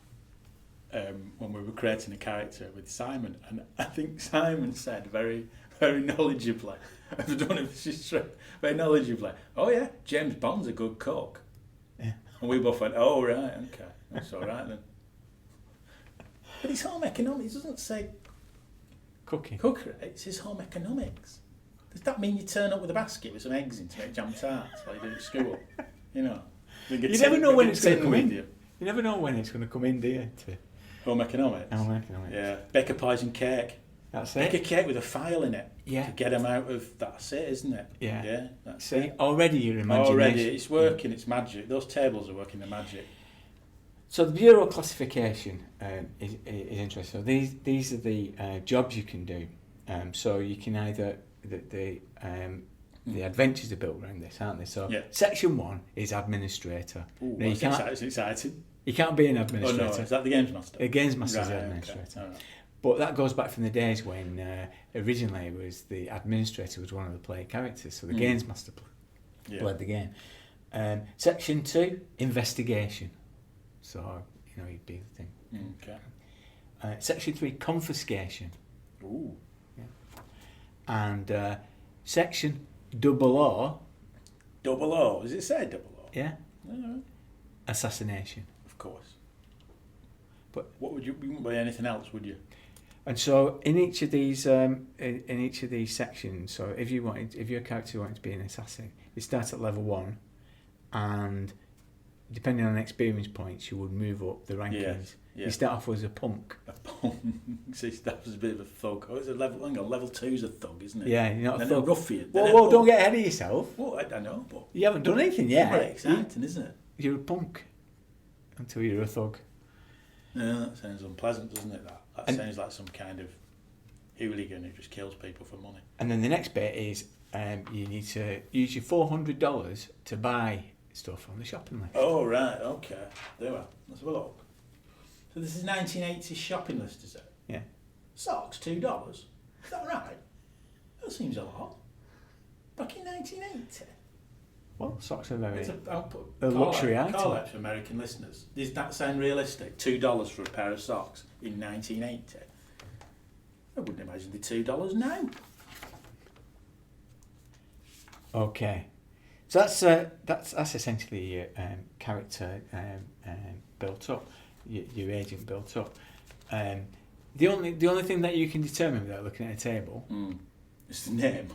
when we were creating a character with Simon, and I think Simon said very, very knowledgeably, I don't know if this is true, very knowledgeably, oh yeah, James Bond's a good cook. Yeah. And we both went, oh right, okay, that's all right then. But it's home economics, it doesn't say Cooking. cookery, it says home economics. Does that mean you turn up with a basket with some eggs in to make jam tarts like you do at school? You know? You never know when it's going to come in. You never know when it's going to come in, do you? Home economics. Home economics. Yeah. Bake a poison cake. That's Bake a it. cake with a file in it. Yeah. To get them out of. That's it, isn't it? Yeah. Yeah. That's See, it. already your imagination. Already, it's working. It's magic. Those tables are working. The magic. So the bureau classification is interesting. So these are the jobs you can do. So you can either the adventures are built around this, aren't they? So section 1 is administrator. Ooh, now, that's exciting. You can't be an administrator. Oh no, is that the games master? The games master is right, the administrator. Okay. Right. But that goes back from the days when originally it was the administrator was one of the player characters, so the games master played the game. Section 2, investigation. So you'd be the thing. Okay. Section 3, confiscation. Ooh. Yeah. And section 00. 00. Does it say 00? Yeah. No. Assassination. Of course. But what would you wouldn't buy anything else, would you? And so in each of these sections, so if your character wanted to be an assassin, it starts at level 1, and depending on experience points, you would move up the rankings. Yeah. You start off as a punk. A punk. So he starts as a bit of a thug. Oh, it's a level. Hang on, level 2's a thug, isn't it? Yeah, you're not then a thug. A ruffian. Whoa, don't get ahead of yourself. Well, I know, but You haven't done anything yet. it's very exciting, isn't it? You're a punk until you're a thug. Yeah, that sounds unpleasant, doesn't it? That sounds like some kind of hooligan who just kills people for money. And then the next bit is you need to use your $400 to buy stuff on the shopping list. Oh, right, okay. There we are. Let's have a look. So this is 1980s shopping list, is it? Yeah. Socks, $2. Is that right? That seems a lot. Back in 1980. Well, socks are very... I'll put A luxury item. Call out for American listeners. Does that sound realistic? $2 for a pair of socks in 1980? I wouldn't imagine the $2 now. Okay. So that's essentially your character built up, your agent built up. The only thing that you can determine without looking at a table is the name.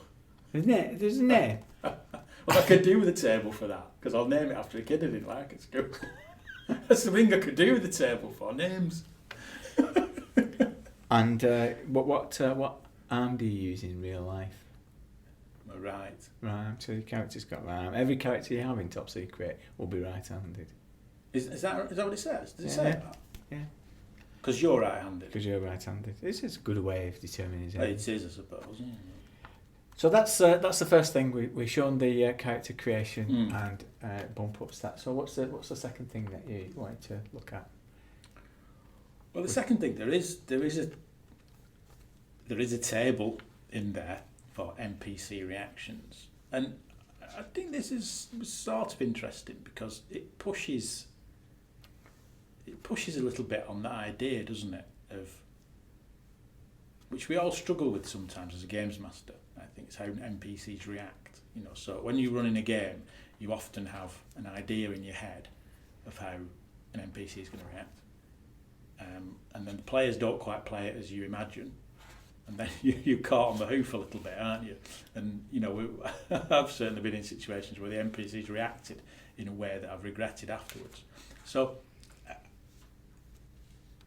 There's a name. Well, I could do with a table for that, because I'll name it after a kid I didn't like at school. That's the thing I could do with the table for, names. And what arm do you use in real life? Right. Right, so your character's got right arm. Every character you have in Top Secret will be right-handed. Is that what it says? Does it Yeah. say that? Yeah. Because you're right-handed. Because you're right-handed. This is a good way of determining his age. It is, I suppose. Isn't it? So that's the first thing we've shown the character creation and bump up stats. So what's the second thing that you wanted to look at? Well, the second thing, there is a table in there for NPC reactions, and I think this was sort of interesting because it pushes a little bit on that idea, doesn't it, of which we all struggle with sometimes as a games master. I think it's how NPCs react. So when you run in a game, you often have an idea in your head of how an NPC is going to react, and then the players don't quite play it as you imagine, and then you're caught on the hoof a little bit, aren't you? And I've certainly been in situations where the NPCs reacted in a way that I've regretted afterwards. So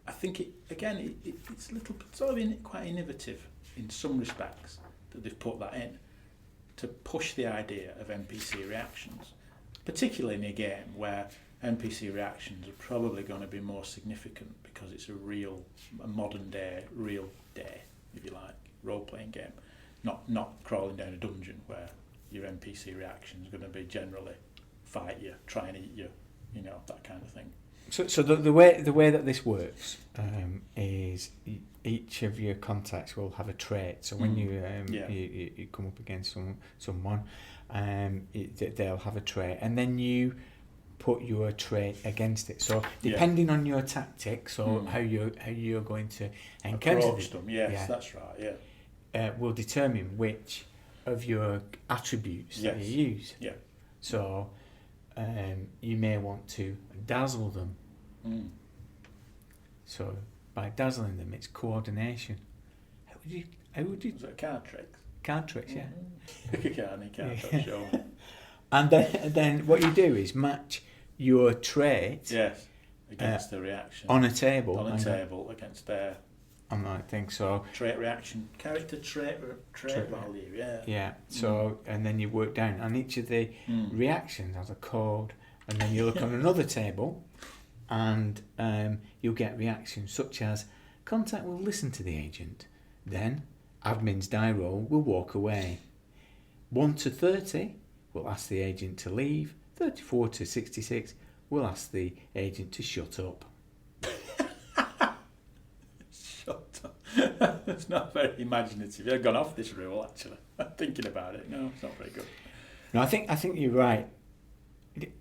I think it's a little sort of quite innovative in some respects that they've put that in to push the idea of NPC reactions, particularly in a game where NPC reactions are probably going to be more significant because it's a modern day, real day, if you like, role-playing game, not crawling down a dungeon where your NPC reaction is going to be generally fight you, try and eat you, that kind of thing. So the way that this works is each of your contacts will have a trait. So when you come up against someone, they'll have a trait, and then you put your trait against it. So depending on your tactics or how you're going to encounter them, yes, that's right. Yeah, will determine which of your attributes that you use. Yeah. So you may want to dazzle them. So by dazzling them, it's coordination. How would you? Is it card tricks? Card tricks, yeah. Card tricks, sure. And then what you do is match your trait. Yes. Against the reaction. On a table. On a table against their. On that thing, so. Trait reaction, character trait value, yeah. Yeah. So and then you work down, and each of the reactions has a code, and then you look on another table, and you'll get reactions such as contact will listen to the agent, then admin's die roll will walk away. 1 to 30 will ask the agent to leave. 34 to 66 will ask the agent to shut up. Shut up. It's not very imaginative. You've gone off this rule, actually. I'm thinking about it. No, it's not very good. No, I think you're right.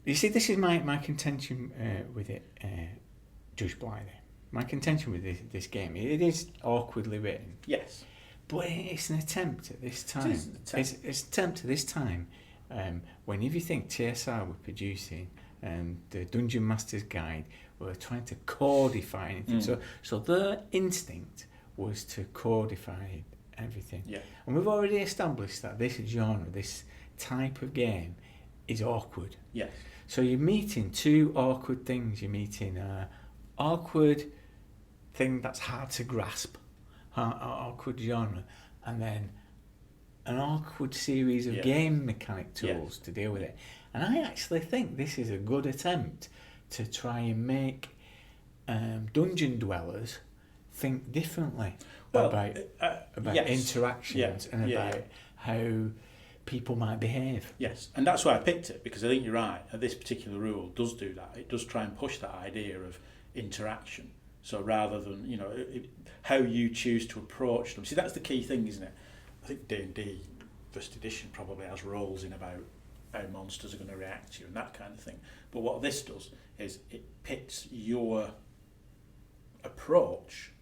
You see, this is my contention with it, Judge Blythy. My contention with this game, it is awkwardly written. Yes. But it's an attempt at this time. It is an attempt. It's an attempt at this time. When if you think TSR were producing the Dungeon Master's Guide, were trying to codify anything. So their instinct was to codify everything. Yeah. And we've already established that this genre, this type of game, is awkward. Yes. So you're meeting two awkward things. You're meeting awkward thing that's hard to grasp, awkward genre, and then an awkward series of game mechanic tools to deal with it. And I actually think this is a good attempt to try and make dungeon dwellers think differently about interactions and about how people might behave. Yes, and that's why I picked it, because I think you're right. This particular rule does do that. It does try and push that idea of interaction. So rather than, you know, how you choose to approach them. See, that's the key thing, isn't it? I think D&D first edition probably has rules in about how monsters are going to react to you and that kind of thing. But what this does is it pits your approach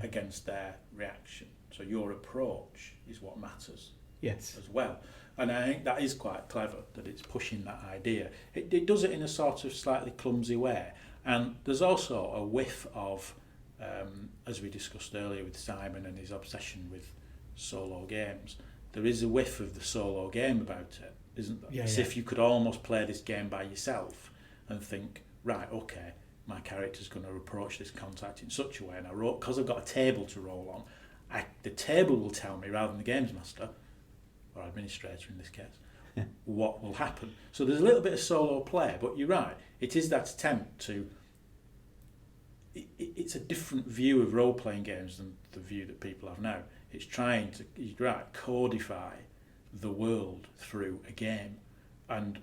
against their reaction. So your approach is what matters as well. And I think that is quite clever, that it's pushing that idea. It does it in a sort of slightly clumsy way. And there's also a whiff of, as we discussed earlier with Simon and his obsession with solo games, there is a whiff of the solo game about it, isn't there? As if you could almost play this game by yourself and think, right, okay, my character's going to approach this contact in such a way, and because I've got a table to roll on, the table will tell me, rather than the games master, or administrator in this case, what will happen. So there's a little bit of solo play, but you're right, it is that attempt to... It's a different view of role-playing games than the view that people have now. It's trying to, you're right, codify the world through a game. And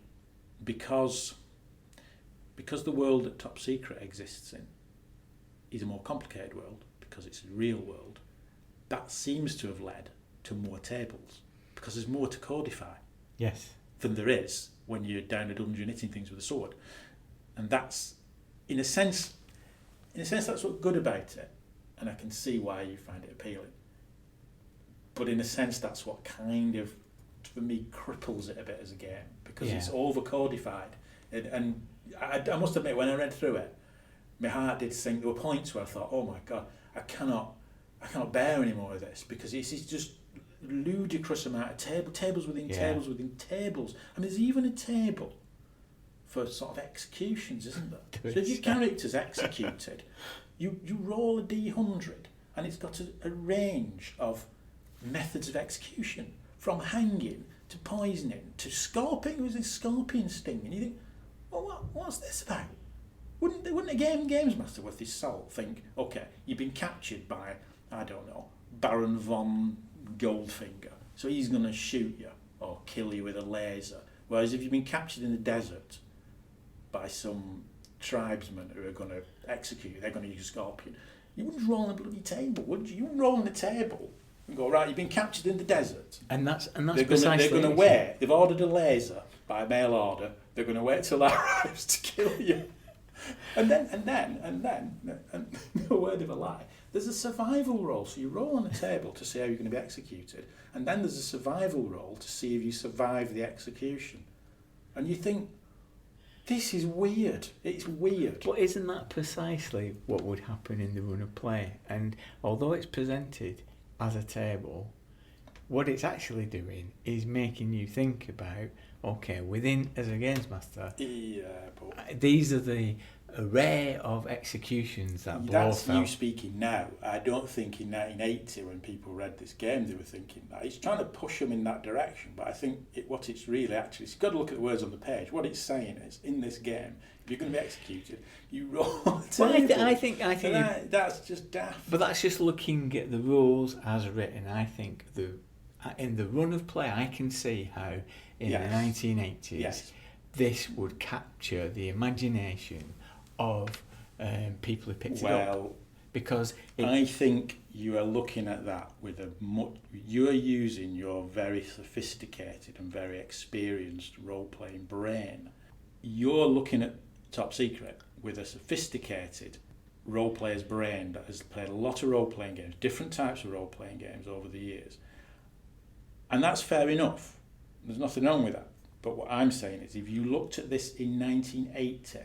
because the world that Top Secret exists in is a more complicated world, because it's a real world, that seems to have led to more tables, because there's more to codify than there is when you're down a dungeon hitting things with a sword. And that's, in a sense, that's what's good about it, and I can see why you find it appealing. But in a sense, that's what kind of, for me, cripples it a bit as a game, because it's over-codified. And I must admit, when I read through it, my heart did sink. There were points where I thought, oh my God, I cannot bear any more of this, because it's just ludicrous amount of tables within tables within tables. I mean, there's even a table for sort of executions, isn't there? So if your character's executed, you roll a D100, and it's got a range of methods of execution, from hanging to poisoning to scorpion. Was a scorpion sting, and you think, well, what's this about? Wouldn't a games master with his salt think, okay, you've been captured by, I don't know, Baron von Goldfinger, so he's going to shoot you or kill you with a laser. Whereas if you've been captured in the desert by some tribesmen who are going to execute you, they're going to use a scorpion, you wouldn't roll on a bloody table, would you? You wouldn't roll on the table and go, right, you've been captured in the desert. And that's precisely... They're going to wait. They've ordered a laser by mail order. They're going to wait till that arrives to kill you. And then, no word of a lie, there's a survival roll. So you roll on a table to see how you're going to be executed, and then there's a survival roll to see if you survive the execution. And you think, this is weird. It's weird. But isn't that precisely what would happen in the run of play? And although it's presented as a table, what it's actually doing is making you think about, okay, within, as a games master, these are the array of executions that That's you speaking now. I don't think in 1980, when people read this game, they were thinking that. It's trying to push them in that direction, but I think what it's really actually, you've got to look at the words on the page. What it's saying is, in this game, if you're going to be executed, you roll on the table. Well, I think that's just daft. But that's just looking at the rules as written. I think in the run of play, I can see how in the 1980s this would capture the imagination of people who picked it up. Because I think you are looking at that with you are using your very sophisticated and very experienced role-playing brain. You're looking at Top Secret with a sophisticated role-player's brain that has played a lot of role-playing games, different types of role-playing games over the years. And that's fair enough. There's nothing wrong with that. But what I'm saying is, if you looked at this in 1980,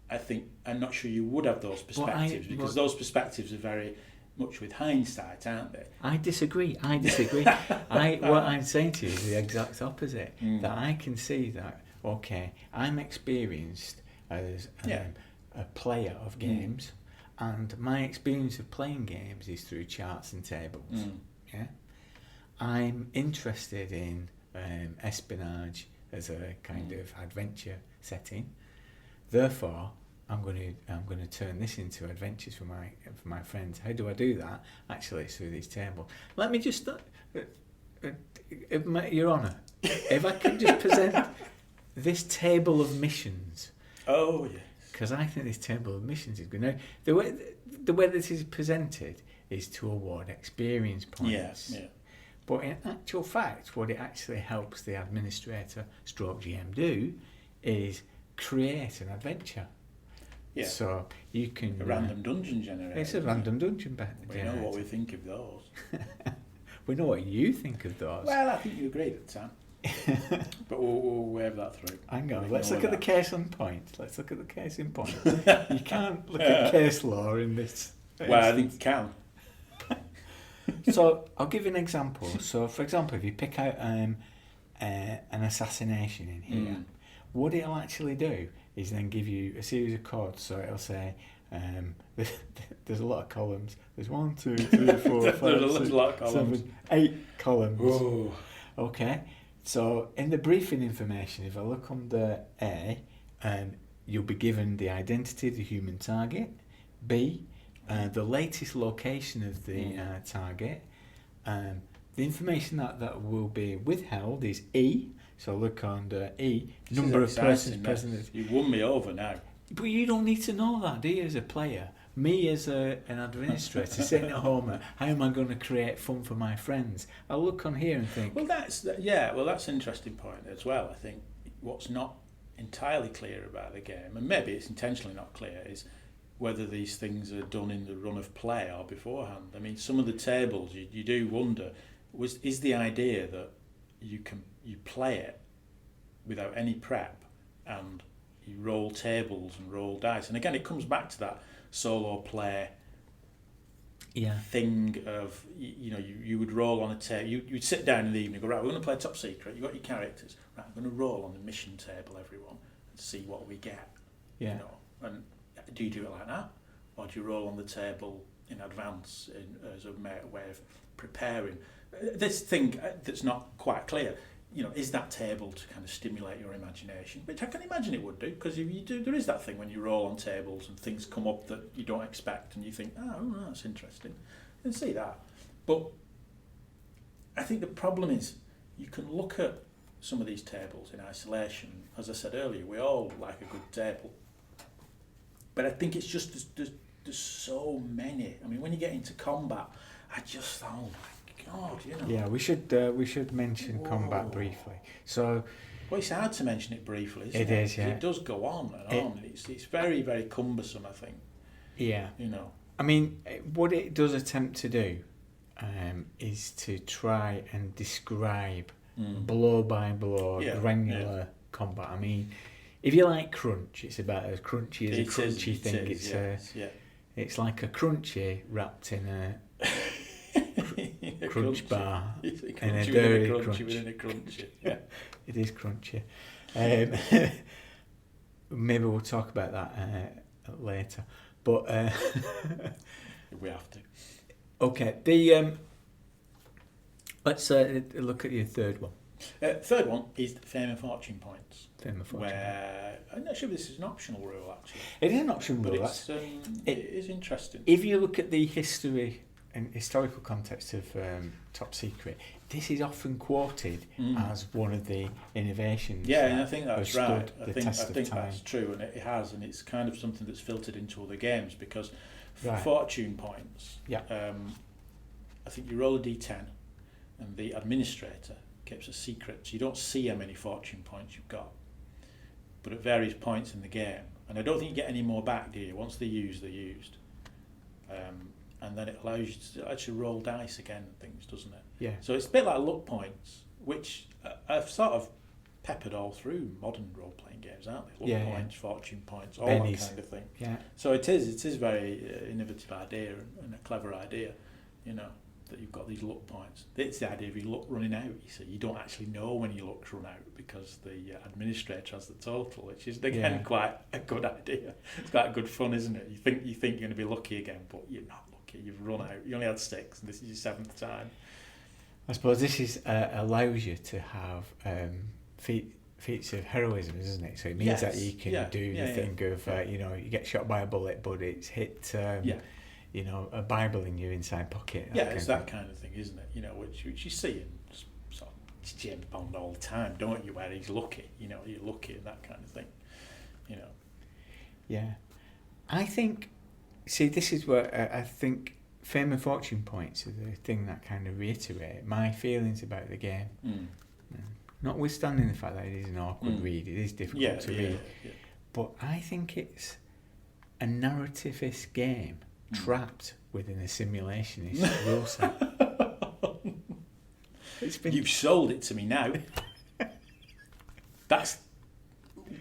I think, I'm not sure you would have those perspectives, because those perspectives are very much with hindsight, aren't they? I disagree. What I'm saying to you is the exact opposite. That I can see that, okay, I'm experienced as a player of games. And my experience of playing games is through charts and tables. Yeah, I'm interested in espionage as a kind of adventure setting. Therefore, I'm going to turn this into adventures for my friends. How do I do that? Actually, it's through these tables. Let me just, Your Honour, if I could just present this table of missions. Oh yes. Because I think this table of missions is good. Now, the way this is presented is to award experience points. Yeah. But in actual fact, what it actually helps the administrator stroke GM do is create an adventure. Yeah. So you can... A random dungeon generator. It's a random dungeon We know what we think of those. We know what you think of those. Well, I think you agreed at the time. But we'll wave that through. Hang on, let's look at the case in point. You can't look at case law in this. Well, I think you can. So I'll give you an example. So, for example, if you pick out an assassination in here, what it'll actually do is then give you a series of codes. So it'll say there's a lot of columns. There's 1, 2, 3, 4, 5, There's a lot of columns. 7, 8 columns. Whoa. Okay. So in the briefing information, if I look under A, you'll be given the identity of the human target. B, the latest location of the target. The information that will be withheld is E. So look under E, number of persons present. You won me over now. But you don't need to know that, do you, as a player? Me as an administrator sitting at home, how am I going to create fun for my friends? I'll look on here and think... Well, that's an interesting point as well. I think what's not entirely clear about the game, and maybe it's intentionally not clear, is whether these things are done in the run of play or beforehand. I mean, some of the tables, you do wonder, is the idea that you play it without any prep and you roll tables and roll dice. And again, it comes back to that solo play thing of, you would roll on a table. You'd sit down in the evening and go, right, we're going to play Top Secret. You've got your characters. Right, I'm going to roll on the mission table, everyone, and see what we get. Yeah. And do you do it like that? Or do you roll on the table in advance as a way of preparing? This thing that's not quite clear, is that table to kind of stimulate your imagination? Which I can imagine it would do, because if you do, there is that thing when you roll on tables and things come up that you don't expect and you think, oh, that's interesting. You can see that. But I think the problem is you can look at some of these tables in isolation. As I said earlier, we all like a good table. But I think it's just there's so many. I mean, when you get into combat, I just, oh my God, Yeah, we should mention combat briefly. So, well, it's hard to mention it briefly, isn't it? It is, yeah. It does go on and on. It's very, very cumbersome, I think. Yeah. I mean, what it does attempt to do is to try and describe blow by blow, granular combat. I mean, if you like crunch, it's about as crunchy as a crunchy thing. It's like a crunchy wrapped in a crunch bar and a dairy crunch. Within a crunchy. Yeah. It is crunchy. Maybe we'll talk about that later. But we have to. Okay. Let's look at your third one. Third one is Fame and Fortune points. Fame and Fortune. Where I'm not sure if this is an optional rule actually. It is an optional rule. But it is interesting. If you look at the history and historical context of Top Secret, this is often quoted as one of the innovations. Yeah, and I think that's right. I think time. that's true, and it has, and it's kind of something that's filtered into other games because Right. fortune points. Yeah. I think you roll a d10, and the administrator keeps a secret, so you don't see how many fortune points you've got. But at various points in the game, and I don't think you get any more back, do you? Once they're used, they're used. And then it allows you to actually roll dice again and things, doesn't it? Yeah. So it's a bit like luck points, which I've sort of peppered all through modern role-playing games, aren't they? Luck points, fortune points, all Bennies. That kind of thing. Yeah. So it is a very innovative idea and a clever idea, that you've got these luck points. It's the idea of your luck running out. You see, you don't actually know when your luck's run out because the administrator has the total, which is again quite a good idea. It's quite good fun, isn't it? You think you're going to be lucky again, but you're not lucky. You've run out. You only had 6, and this is your 7th time. I suppose this is allows you to have feats of heroism, isn't it? So it means that you can do the thing of you get shot by a bullet, but it's hit a Bible in your inside pocket. It's that kind of thing, isn't it? Which you see in sort of James Bond all the time, don't you? Where he's lucky, you're lucky and that kind of thing, Yeah, I think. See, this is where I think fame and fortune points are the thing that kind of reiterate my feelings about the game. Notwithstanding the fact that it is an awkward read, it is difficult to read. Yeah. But I think it's a narrativist game trapped within a simulationist rule set. You've sold it to me now.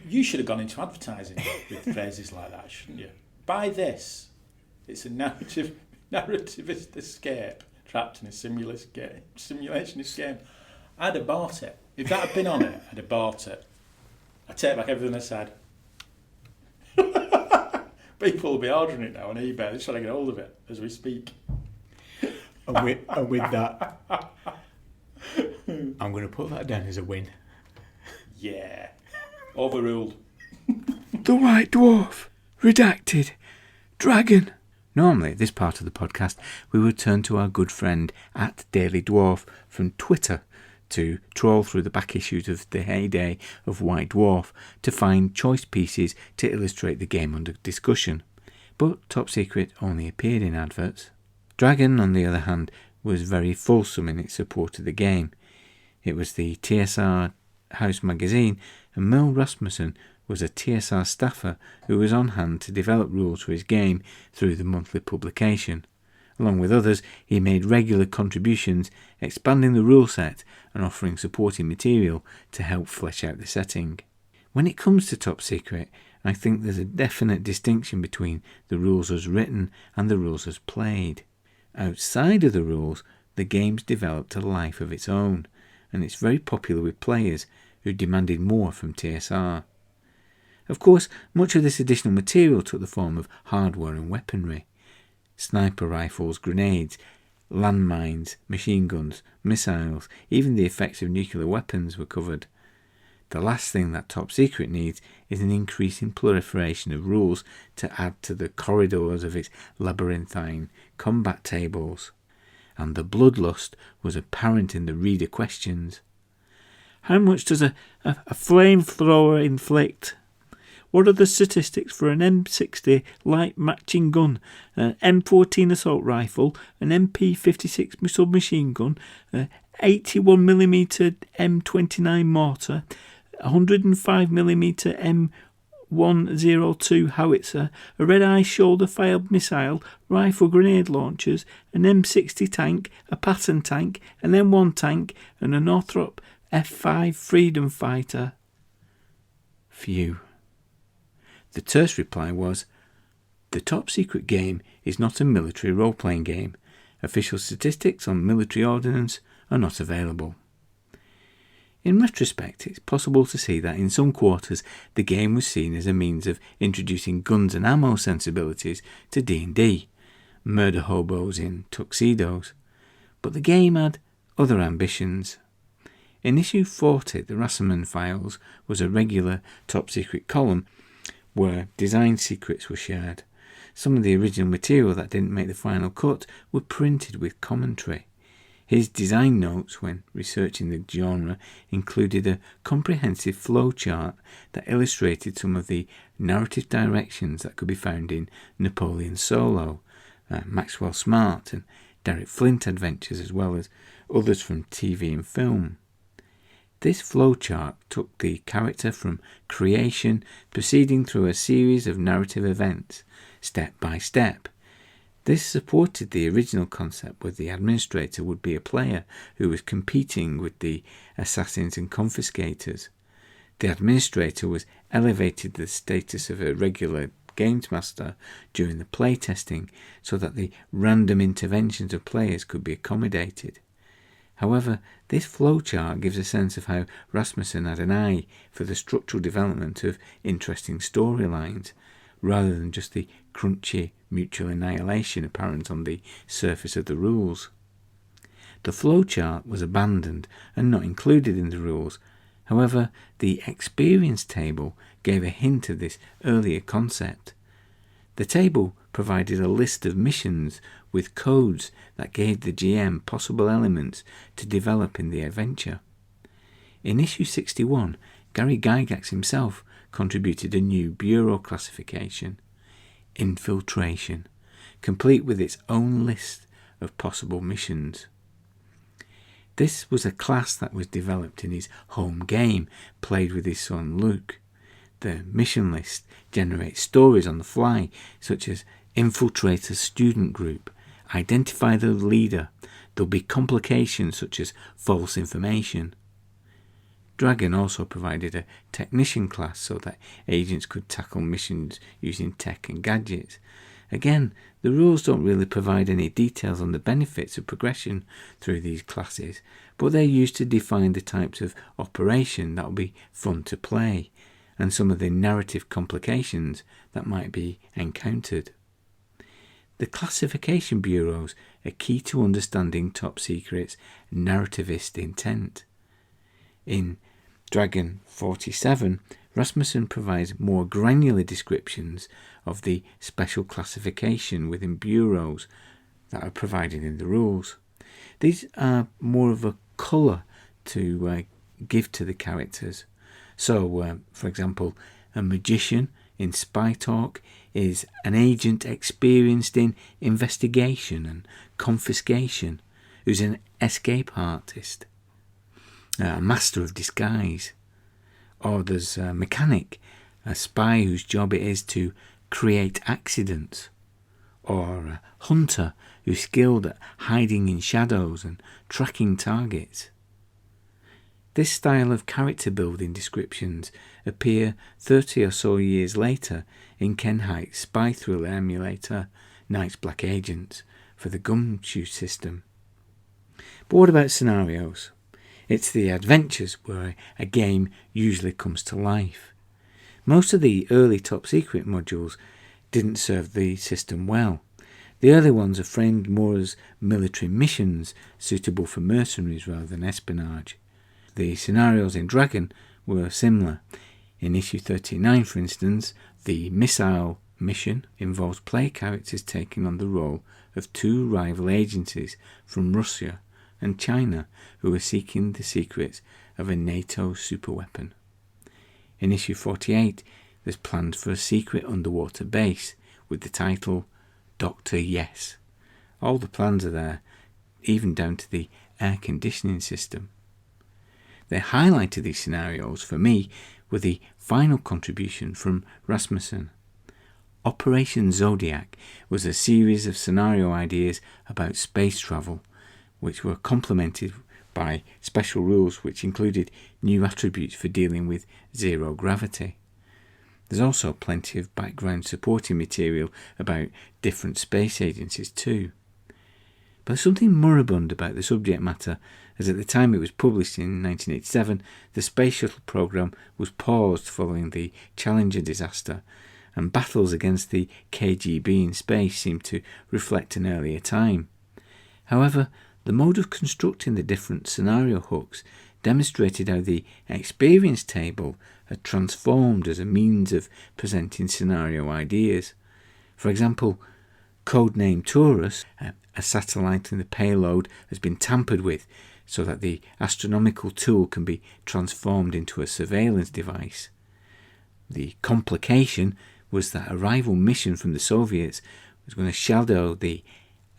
You should have gone into advertising with phrases like that, shouldn't you? Buy this. It's a narrativist escape trapped in a simulationist game. I'd have bought it. If that had been on it, I'd have bought it. I take back everything I said. People will be ordering it now on eBay. They're trying to get hold of it as we speak. And with that, I'm going to put that down as a win. Yeah. Overruled. The White Dwarf. Redacted. Dragon. Normally, this part of the podcast, we would turn to our good friend at Daily Dwarf from Twitter to trawl through the back issues of the heyday of White Dwarf to find choice pieces to illustrate the game under discussion. But Top Secret only appeared in adverts. Dragon, on the other hand, was very fulsome in its support of the game. It was the TSR House magazine, and Mel Rasmussen was a TSR staffer who was on hand to develop rules for his game through the monthly publication. Along with others, he made regular contributions, expanding the rule set and offering supporting material to help flesh out the setting. When it comes to Top Secret, I think there's a definite distinction between the rules as written and the rules as played. Outside of the rules, the game's developed a life of its own, and it's very popular with players who demanded more from TSR. Of course, much of this additional material took the form of hardware and weaponry. Sniper rifles, grenades, landmines, machine guns, missiles, even the effects of nuclear weapons were covered. The last thing that Top Secret needs is an increasing proliferation of rules to add to the corridors of its labyrinthine combat tables. And the bloodlust was apparent in the reader questions. How much does a flamethrower inflict? What are the statistics for an M60 light matching gun, an M14 assault rifle, an MP56 submachine gun, an 81mm M29 mortar, 105mm M102 howitzer, a red-eye shoulder-fired missile, rifle grenade launchers, an M60 tank, a Patton tank, an M1 tank, and a Northrop F5 freedom fighter? Phew. The terse reply was, the Top Secret game is not a military role-playing game. Official statistics on military ordnance are not available. In retrospect, it's possible to see that in some quarters the game was seen as a means of introducing guns and ammo sensibilities to D&D, murder hobos in tuxedos. But the game had other ambitions. In issue 40, the Rasmussen Files was a regular Top Secret column where design secrets were shared. Some of the original material that didn't make the final cut were printed with commentary. His design notes when researching the genre included a comprehensive flowchart that illustrated some of the narrative directions that could be found in Napoleon Solo, Maxwell Smart and Derek Flint adventures, as well as others from TV and film. This flowchart took the character from creation, proceeding through a series of narrative events, step by step. This supported the original concept where the administrator would be a player who was competing with the assassins and confiscators. The administrator was elevated to the status of a regular Games Master during the playtesting so that the random interventions of players could be accommodated. However, this flowchart gives a sense of how Rasmussen had an eye for the structural development of interesting storylines, rather than just the crunchy mutual annihilation apparent on the surface of the rules. The flowchart was abandoned and not included in the rules. However, the experience table gave a hint of this earlier concept. The table provided a list of missions with codes that gave the GM possible elements to develop in the adventure. In issue 61, Gary Gygax himself contributed a new bureau classification, Infiltration, complete with its own list of possible missions. This was a class that was developed in his home game, played with his son Luke. The mission list generates stories on the fly, such as infiltrate a student group, identify the leader. There'll be complications such as false information. Dragon also provided a technician class so that agents could tackle missions using tech and gadgets. Again, the rules don't really provide any details on the benefits of progression through these classes, but they're used to define the types of operation that will be fun to play, and some of the narrative complications that might be encountered. The classification bureaus are key to understanding Top Secret's narrativist intent. In Dragon 47, Rasmussen provides more granular descriptions of the special classification within bureaus that are provided in the rules. These are more of a colour to give to the characters. So, for example, a magician in Spy Talk is an agent experienced in investigation and confiscation, who's an escape artist, a master of disguise. Or there's a mechanic, a spy whose job it is to create accidents. Or a hunter who's skilled at hiding in shadows and tracking targets. This style of character building descriptions appear 30 or so years later in Ken Hite's spy thriller emulator Night's Black Agents for the Gumshoe system. But what about scenarios? It's the adventures where a game usually comes to life. Most of the early Top Secret modules didn't serve the system well. The early ones are framed more as military missions suitable for mercenaries rather than espionage. The scenarios in Dragon were similar. In issue 39, for instance, the missile mission involves player characters taking on the role of two rival agencies from Russia and China who are seeking the secrets of a NATO superweapon. In issue 48, there's plans for a secret underwater base with the title Dr. Yes. All the plans are there, even down to the air conditioning system. The highlight of these scenarios for me were the final contribution from Rasmussen. Operation Zodiac was a series of scenario ideas about space travel, which were complemented by special rules which included new attributes for dealing with zero gravity. There's also plenty of background supporting material about different space agencies too. But there's something moribund about the subject matter, as at the time it was published in 1987, the Space Shuttle program was paused following the Challenger disaster, and battles against the KGB in space seemed to reflect an earlier time. However, the mode of constructing the different scenario hooks demonstrated how the experience table had transformed as a means of presenting scenario ideas. For example, codenamed Taurus, a satellite and the payload has been tampered with so that the astronomical tool can be transformed into a surveillance device. The complication was that a rival mission from the Soviets was going to shadow the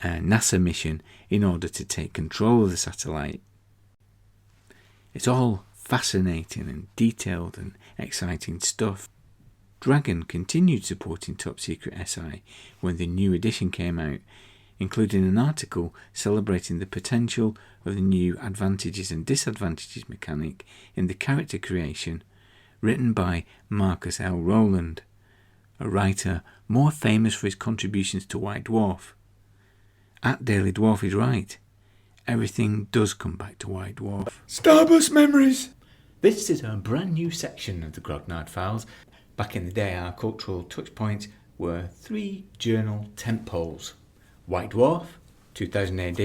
NASA mission in order to take control of the satellite. It's all fascinating and detailed and exciting stuff. Dragon continued supporting Top Secret SI when the new edition came out, including an article celebrating the potential of the new advantages and disadvantages mechanic in the character creation, written by Marcus L. Rowland. a writer more famous for his contributions to White Dwarf. At Daily Dwarf is right. Everything does come back to White Dwarf. Starburst memories. This is a brand new section of the Grognard Files. Back in the day, our cultural touchpoints were 3 journal tentpoles: White Dwarf, 2000 AD,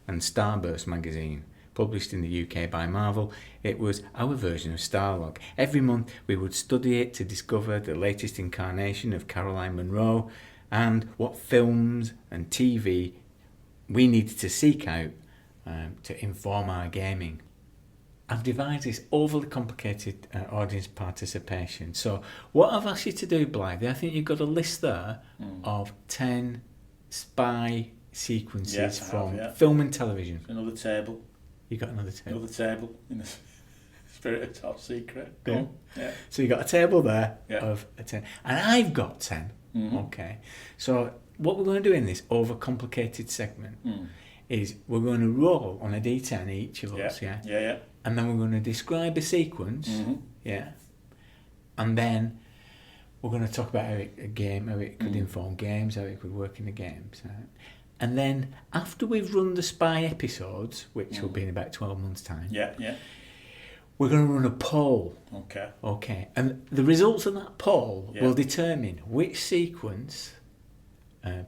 and Starburst magazine. Published in the UK by Marvel, it was our version of Starlog. Every month we would study it to discover the latest incarnation of Caroline Munro and what films and TV we needed to seek out to inform our gaming. I've devised this overly complicated audience participation. So what I've asked you to do, Blythy, I think you've got a list there of 10 spy sequences from film and television. Another table. You got another table? Another table in the spirit of top secret. Yeah. Yeah. So you got a table there Yeah. of a 10. And I've got 10. Okay. So what we're going to do in this overcomplicated segment is we're going to roll on a d10 each of us, yeah? Yeah. And then we're going to describe a sequence, yeah? And then we're going to talk about how it could inform games, how it could work in the games. Right? And then after we've run the spy episodes, which will be in about 12 months' time, we're going to run a poll. Okay. And the results of that poll will determine which sequence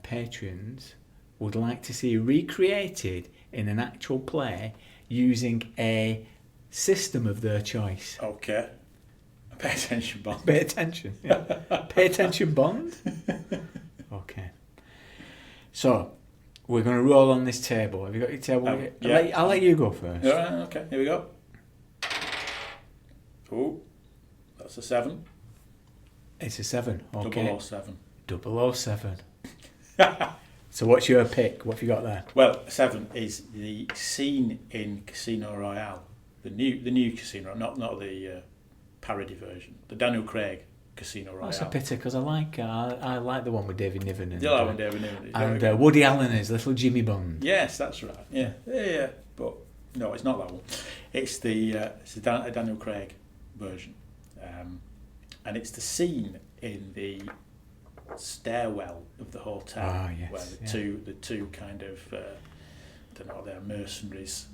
patrons would like to see recreated in an actual play using a system of their choice. Okay. Pay attention, Bond. Pay attention. Yeah. Pay attention, Bond. Okay. So, we're going to roll on this table. Have you got your table? I'll let you go first. All right, okay, here we go. Oh, that's a 7. It's a 7. Okay. 007. 007. So what's your pick? What have you got there? Well, 7 is the scene in Casino Royale, the new Casino, not the parody version, the Daniel Craig Casino Royale. That's a pity because I like the one with David Niven and, and Woody Allen as little Jimmy Bond. Yes, that's right. Yeah. But no, it's not that one. It's the Daniel Craig version, and it's the scene in the stairwell of the hotel where the two kind of I don't know, they're mercenaries.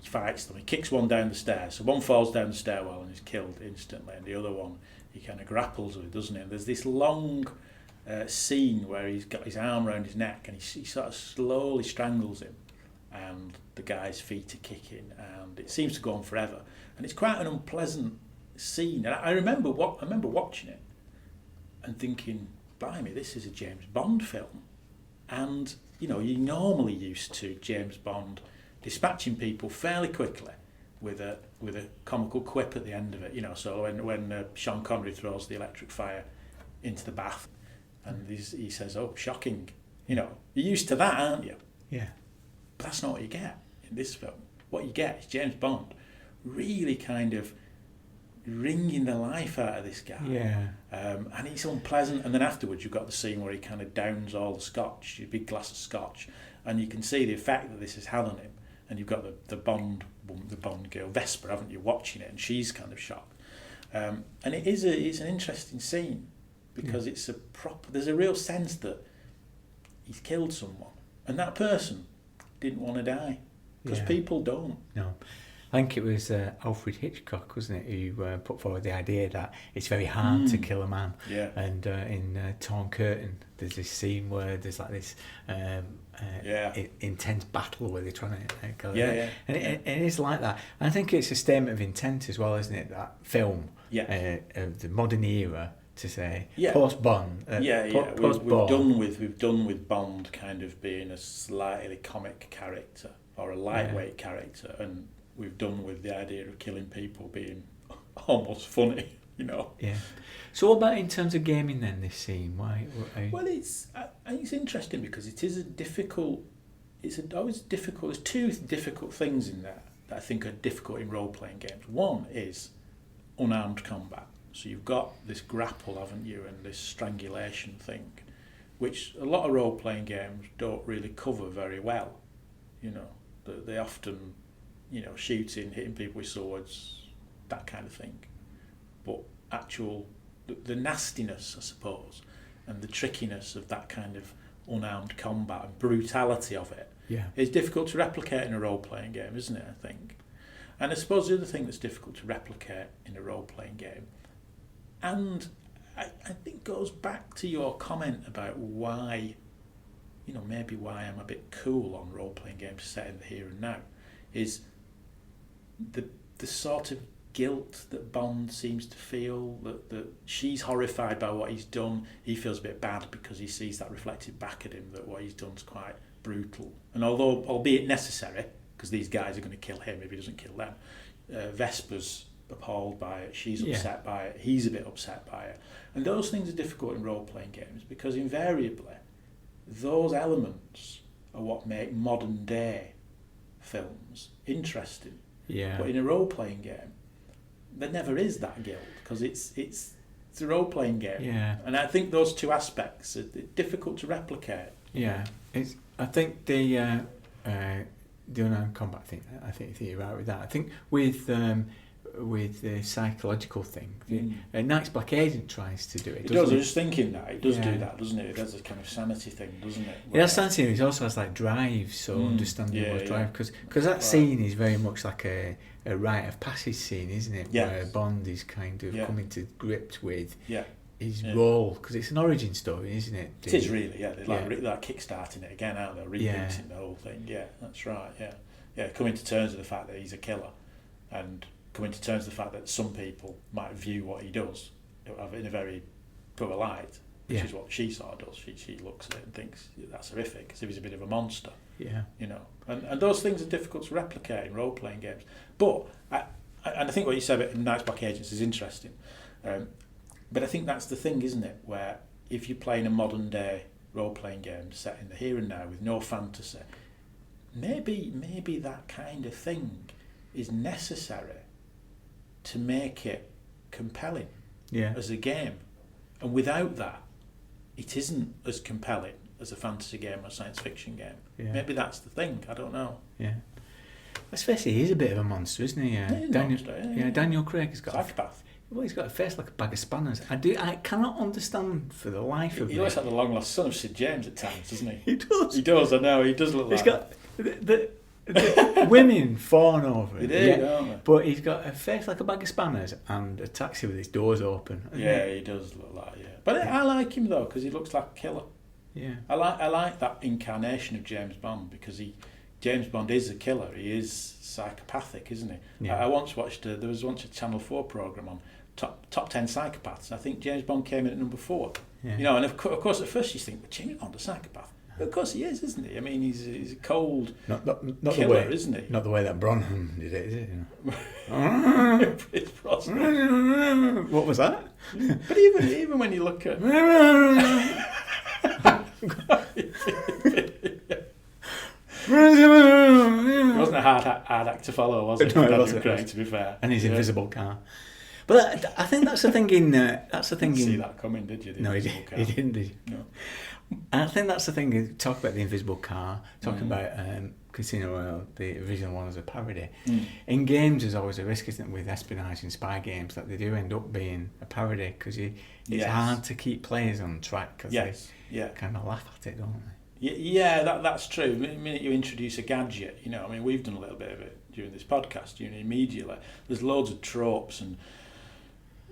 He fights them. He kicks one down the stairs. So one falls down the stairwell and is killed instantly, and the other one he kind of grapples with, doesn't he? And there's this long scene where he's got his arm around his neck and he sort of slowly strangles him, and the guy's feet are kicking, and it seems to go on forever. And it's quite an unpleasant scene. And I remember watching it and thinking, blimey, this is a James Bond film. And, you know, you're normally used to James Bond dispatching people fairly quickly with a comical quip at the end of it. You know, so when Sean Connery throws the electric fire into the bath and he says, oh, shocking. You know, you're used to that, aren't you? Yeah. But that's not what you get in this film. What you get is James Bond really kind of wringing the life out of this guy. Yeah. And it's unpleasant. And then afterwards, you've got the scene where he kind of downs all the scotch, a big glass of scotch, and you can see the effect that this has had on him. And you've got the Bond girl, Vesper, haven't you, watching it, and she's kind of shocked. And it's an interesting scene because there's a real sense that he's killed someone, and that person didn't want to die because people don't. No. I think it was Alfred Hitchcock, wasn't it, who put forward the idea that it's very hard to kill a man. Yeah. And in Torn Curtain, there's this scene where there's like this intense battle where they're trying to kill him. And it is like that. And I think it's a statement of intent as well, isn't it, that film of the modern era to say post-Bond. We've done with Bond kind of being a slightly comic character or a lightweight character, and we've done with the idea of killing people being almost funny, you know. Yeah. So what about in terms of gaming then, this scene? Why? Well, it's interesting because it is always difficult. There's two difficult things in there that I think are difficult in role-playing games. One is unarmed combat. So you've got this grapple, haven't you, and this strangulation thing, which a lot of role-playing games don't really cover very well. You know, they often, you know, shooting, hitting people with swords, that kind of thing. But actual the nastiness, I suppose, and the trickiness of that kind of unarmed combat and brutality of it is difficult to replicate in a role-playing game, isn't it, I think? And I suppose the other thing that's difficult to replicate in a role-playing game, and I think goes back to your comment about why, maybe why I'm a bit cool on role-playing games set in the here and now, is the sort of guilt that Bond seems to feel, that she's horrified by what he's done. He feels a bit bad because he sees that reflected back at him, that what he's done is quite brutal. And although, albeit necessary, because these guys are going to kill him if he doesn't kill them, Vesper's appalled by it, she's upset by it, he's a bit upset by it. And those things are difficult in role-playing games because invariably those elements are what make modern-day films interesting. Yeah. But in a role-playing game, there never is that guilt because it's a role-playing game. Yeah. And I think those two aspects are difficult to replicate. Yeah. I think the unarmed combat thing, I think you're right with that. I think with the psychological thing, Night's Black Agent tries to do it. It does. I was just thinking that. It does do that, doesn't it? It does a kind of sanity thing, doesn't it? It has sanity, and it also has like drive, so understanding what drive, because that scene is very much like a rite of passage scene, isn't it? Yes. Where Bond is kind of coming to grips with his Yeah. role, because it's an origin story, isn't it? It is really, yeah. They're like kickstarting it again, aren't they? Rebooting the whole thing. Yeah, that's right. Yeah, yeah. Coming to terms with the fact that he's a killer, and coming to terms with the fact that some people might view what he does in a very poor light, which is what she sort of does. She looks at it and thinks that's horrific, as if he's a bit of a monster. Yeah. You know, and those things are difficult to replicate in role-playing games. But I think what you said about Night's Black Agents is interesting. But I think that's the thing, isn't it? Where if you're playing a modern-day role-playing game set in the here and now with no fantasy, maybe that kind of thing is necessary to make it compelling as a game. And without that, it isn't as compelling as a fantasy game or a science fiction game. Yeah. Maybe that's the thing. I don't know. Yeah. Let's face it, he's a bit of a monster, isn't he? Daniel Craig has got psychopath. Well, he's got a face like a bag of spanners. I cannot understand for the life of me. He looks like the long lost son of Sid James at times, doesn't he? He does. He does. I know. He does look like. He's got the women fawn over him. They do, don't they? But he's got a face like a bag of spanners and a taxi with his doors open. Yeah, he does look like But I like him though because he looks like a killer. Yeah. I like that incarnation of James Bond because James Bond is a killer. He is psychopathic, isn't he? Yeah. I once watched there was once a Channel 4 programme on top 10 psychopaths. I think James Bond came in at number 4. Yeah. You know, and of course at first you think, well, James Bond's a psychopath. But of course he is, isn't he? I mean, he's a cold not killer, the way, isn't he? Not the way that Bronham did it, is it? You know? It's what was that? But even when you look at it wasn't a hard act to follow, was it? No, Daniel Craig, to be fair. And his invisible car. But I think that's the thing in. That's the thing Didn't in. see that coming, did you? No, he didn't. Did he? No. And I think that's the thing. Talk about the invisible car. Talk about Casino Royale. The original one as a parody. In games, there's always a risk, isn't it, with espionage and spy games that they do end up being a parody because it's hard to keep players on track because they kind of laugh at it, don't they? Yeah, that's true. The minute you introduce a gadget, you know, I mean, we've done a little bit of it during this podcast. You know, immediately there's loads of tropes and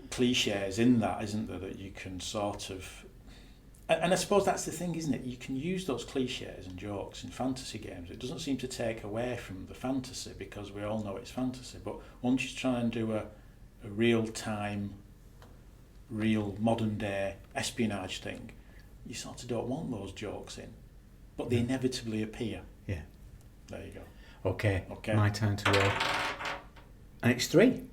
cliches in that, isn't there, that you can sort of. And I suppose that's the thing, isn't it? You can use those cliches and jokes in fantasy games. It doesn't seem to take away from the fantasy because we all know it's fantasy. But once you try and do a real-time, real modern-day espionage thing, you sort of don't want those jokes in. But they inevitably appear. Yeah. There you go. Okay. My turn to roll. And it's 3.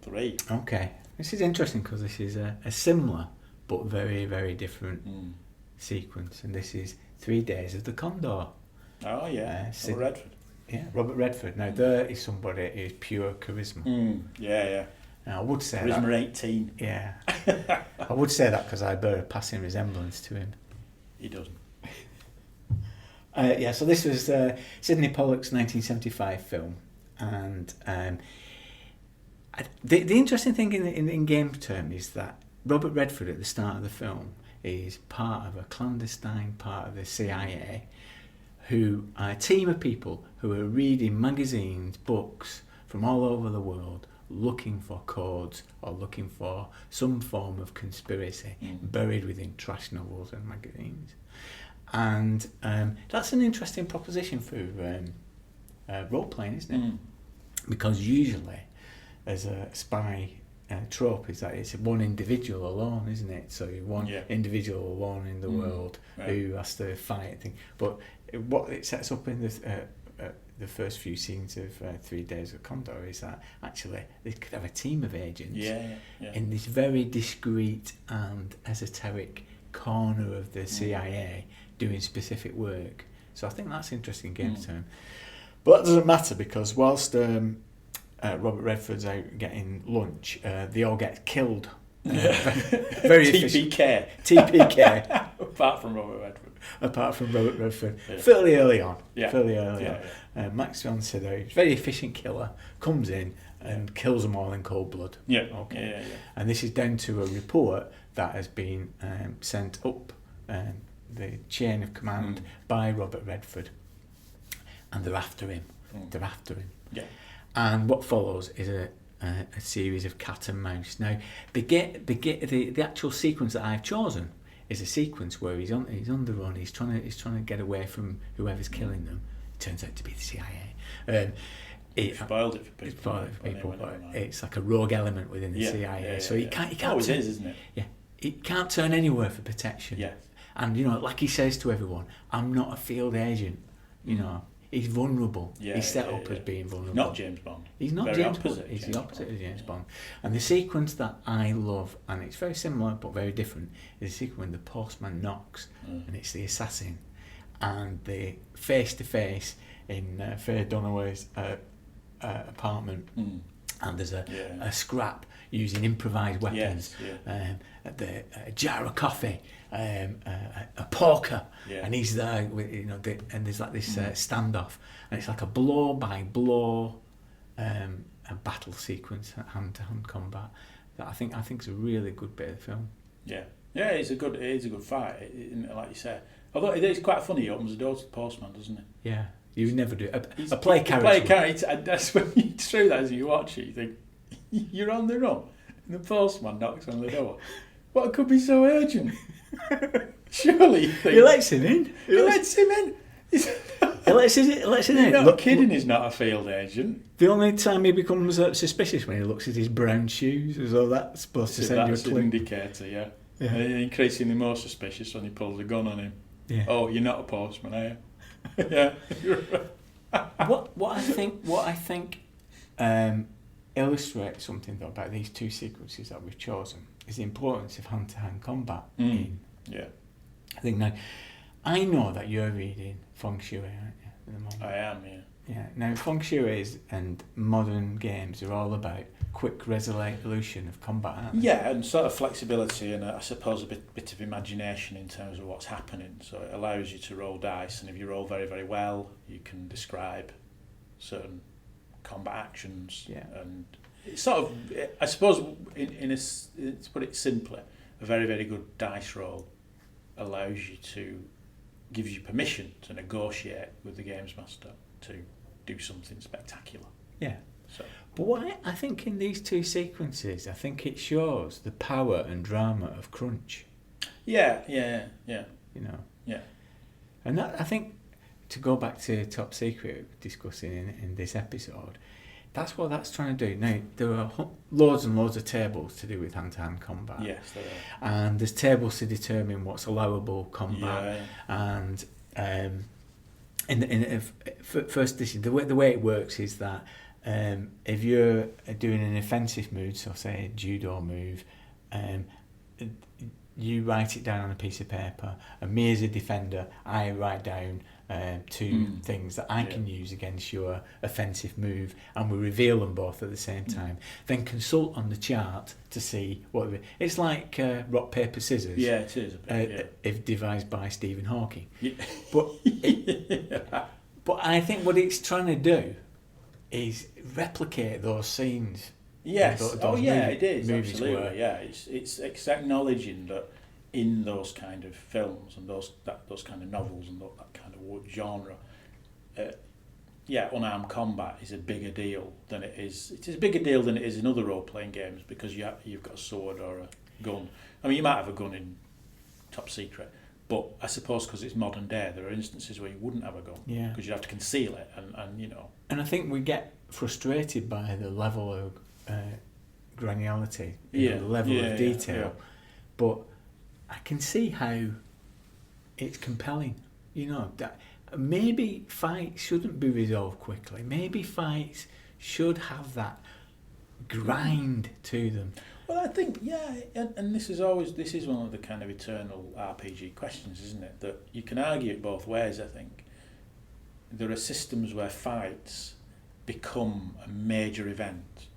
3. Okay. This is interesting because this is a similar but very, very different sequence. And this is 3 Days of the Condor. Oh, yeah. Robert Redford. Yeah, Robert Redford. Now, there is somebody who's pure charisma. Yeah. Now, I would say charisma that. 18. Yeah. I would say that because I bear a passing resemblance to him. He doesn't. So this was Sidney Pollack's 1975 film, and the interesting thing in game term is that Robert Redford at the start of the film is part of a clandestine part of the CIA, who are a team of people who are reading magazines, books from all over the world, looking for codes or looking for some form of conspiracy buried within trash novels and magazines. And that's an interesting proposition for role-playing, isn't it? Because usually, as a spy trope, is that it's one individual alone, isn't it? So one individual alone in the world who has to fight. But what it sets up in the first few scenes of 3 Days of Condor is that actually they could have a team of agents in this very discreet and esoteric corner of the CIA doing specific work. So I think that's interesting game term. But that doesn't matter, because whilst Robert Redford's out getting lunch, they all get killed. Very TPK. TPK. Apart from Robert Redford. Fairly early on. Max von Sydow, very efficient killer, comes in and kills them all in cold blood. And this is down to a report that has been sent up the chain of command by Robert Redford, and they're after him. And what follows is a series of cat and mouse. Now, the actual sequence that I've chosen is a sequence where he's on the run. He's trying to get away from whoever's killing them. It turns out to be the CIA. Spoiled it for people. It's like a rogue element within the CIA. So he can't. Always is, isn't it? Yeah, he can't turn anywhere for protection. Yes. And like he says to everyone, I'm not a field agent. He's vulnerable. He's set up as being vulnerable. Not James Bond. He's not James Bond. He's the opposite of James Bond. And the sequence that I love, and it's very similar but very different, is the sequence when the postman knocks and it's the assassin, and the face-to-face in Faye Dunaway's apartment, and there's a scrap using improvised weapons, a jar of coffee, a poker, and he's there with, and there's like this standoff, and it's like a blow by blow a battle sequence, hand to hand combat that I think is a really good bit of the film. It's a good fight, like you said. Although it is quite funny, he opens the door to the postman, doesn't he? Yeah, you would never do it. A play character. And that's when it's true that as you watch it, you think you're on the run, and the postman knocks on the door. What could be so urgent? Surely you think, he lets him in. He lets him in. He lets him in. You're not kidding. He's not a field agent. The only time he becomes suspicious when he looks at his brown shoes, as though that's supposed to send you a clue. That's an indicator, And increasingly more suspicious when he pulls a gun on him. Oh, you're not a postman, are you? What I think illustrates something though about these two sequences that we've chosen is the importance of hand-to-hand combat. I think now, I know that you're reading Feng Shui, aren't you, at the moment? I am, Now, Feng Shui and modern games are all about quick resolution of combat, aren't they? And sort of flexibility and I suppose a bit of imagination in terms of what's happening. So it allows you to roll dice, and if you roll very, very well, you can describe certain combat actions. And it's sort of, I suppose, to put it simply, a very, very good dice roll gives you permission to negotiate with the games master to do something spectacular. So. But what I think in these two sequences, I think it shows the power and drama of crunch. Yeah. And that, I think, to go back to Top Secret discussing in this episode, that's what that's trying to do. Now, there are loads and loads of tables to do with hand-to-hand combat. Yes, there are. And there's tables to determine what's allowable combat. And first, the way it works is that if you're doing an offensive move, so say a judo move, you write it down on a piece of paper, and me as a defender, I write down two things that I can use against your offensive move, and we reveal them both at the same time. Then consult on the chart to see what it's like. Rock, paper, scissors. Yeah, it is a bit, if devised by Stephen Hawking. But I think what it's trying to do is replicate those scenes Yes. Those It is movies absolutely. were. Yeah, it's acknowledging that in those kind of films and those kind of novels and that kind of genre, unarmed combat is a bigger deal than it is. It is a bigger deal than it is in other role-playing games because you've got a sword or a gun. I mean, you might have a gun in Top Secret, but I suppose because it's modern day, there are instances where you wouldn't have a gun because you'd have to conceal it, and you know. And I think we get frustrated by the level of granularity, the level of detail, but I can see how it's compelling. You know, that maybe fights shouldn't be resolved quickly. Maybe fights should have that grind to them. Well, I think, and this is one of the kind of eternal RPG questions, isn't it? That you can argue it both ways, I think. There are systems where fights become a major event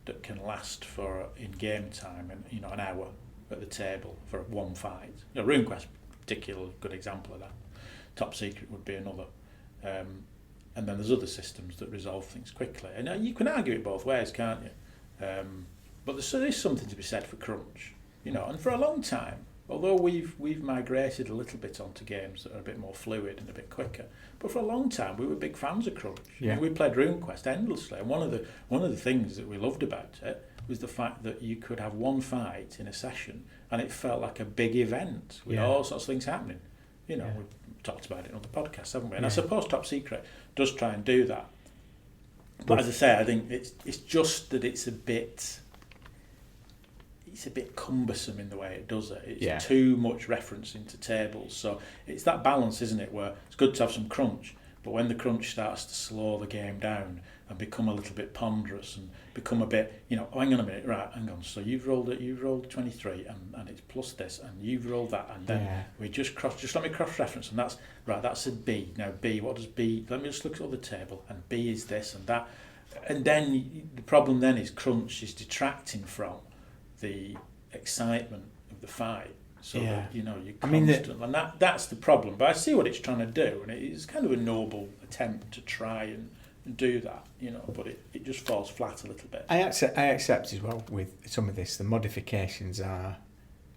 that can last for, in game time, and an hour at the table for one fight. RuneQuest, particularly good example of that. Top Secret would be another. And then there's other systems that resolve things quickly. And you can argue it both ways, can't you? But there is something to be said for crunch, and for a long time, although we've migrated a little bit onto games that are a bit more fluid and a bit quicker, but for a long time we were big fans of crunch. Yeah. We played RuneQuest endlessly, and one of the things that we loved about it was the fact that you could have one fight in a session and it felt like a big event with all sorts of things happening. We've talked about it in other podcasts, haven't we? And I suppose Top Secret does try and do that. But as I say, I think it's just that it's a bit cumbersome in the way it does it. It's too much referencing to tables. So it's that balance, isn't it, where it's good to have some crunch, but when the crunch starts to slow the game down and become a little bit ponderous and become a bit, hang on a minute, right, hang on, so you've rolled 23 and it's plus this and you've rolled that, and then we just let me cross-reference, and that's a B. Now B, what does B, let me just look at the table, and B is this and that. And then the problem then is crunch is detracting from the excitement of the fight, so that you're constant, and that's the problem. But I see what it's trying to do, and it's kind of a noble attempt to try and do that, but it just falls flat a little bit. I accept as well with some of this. The modifications are,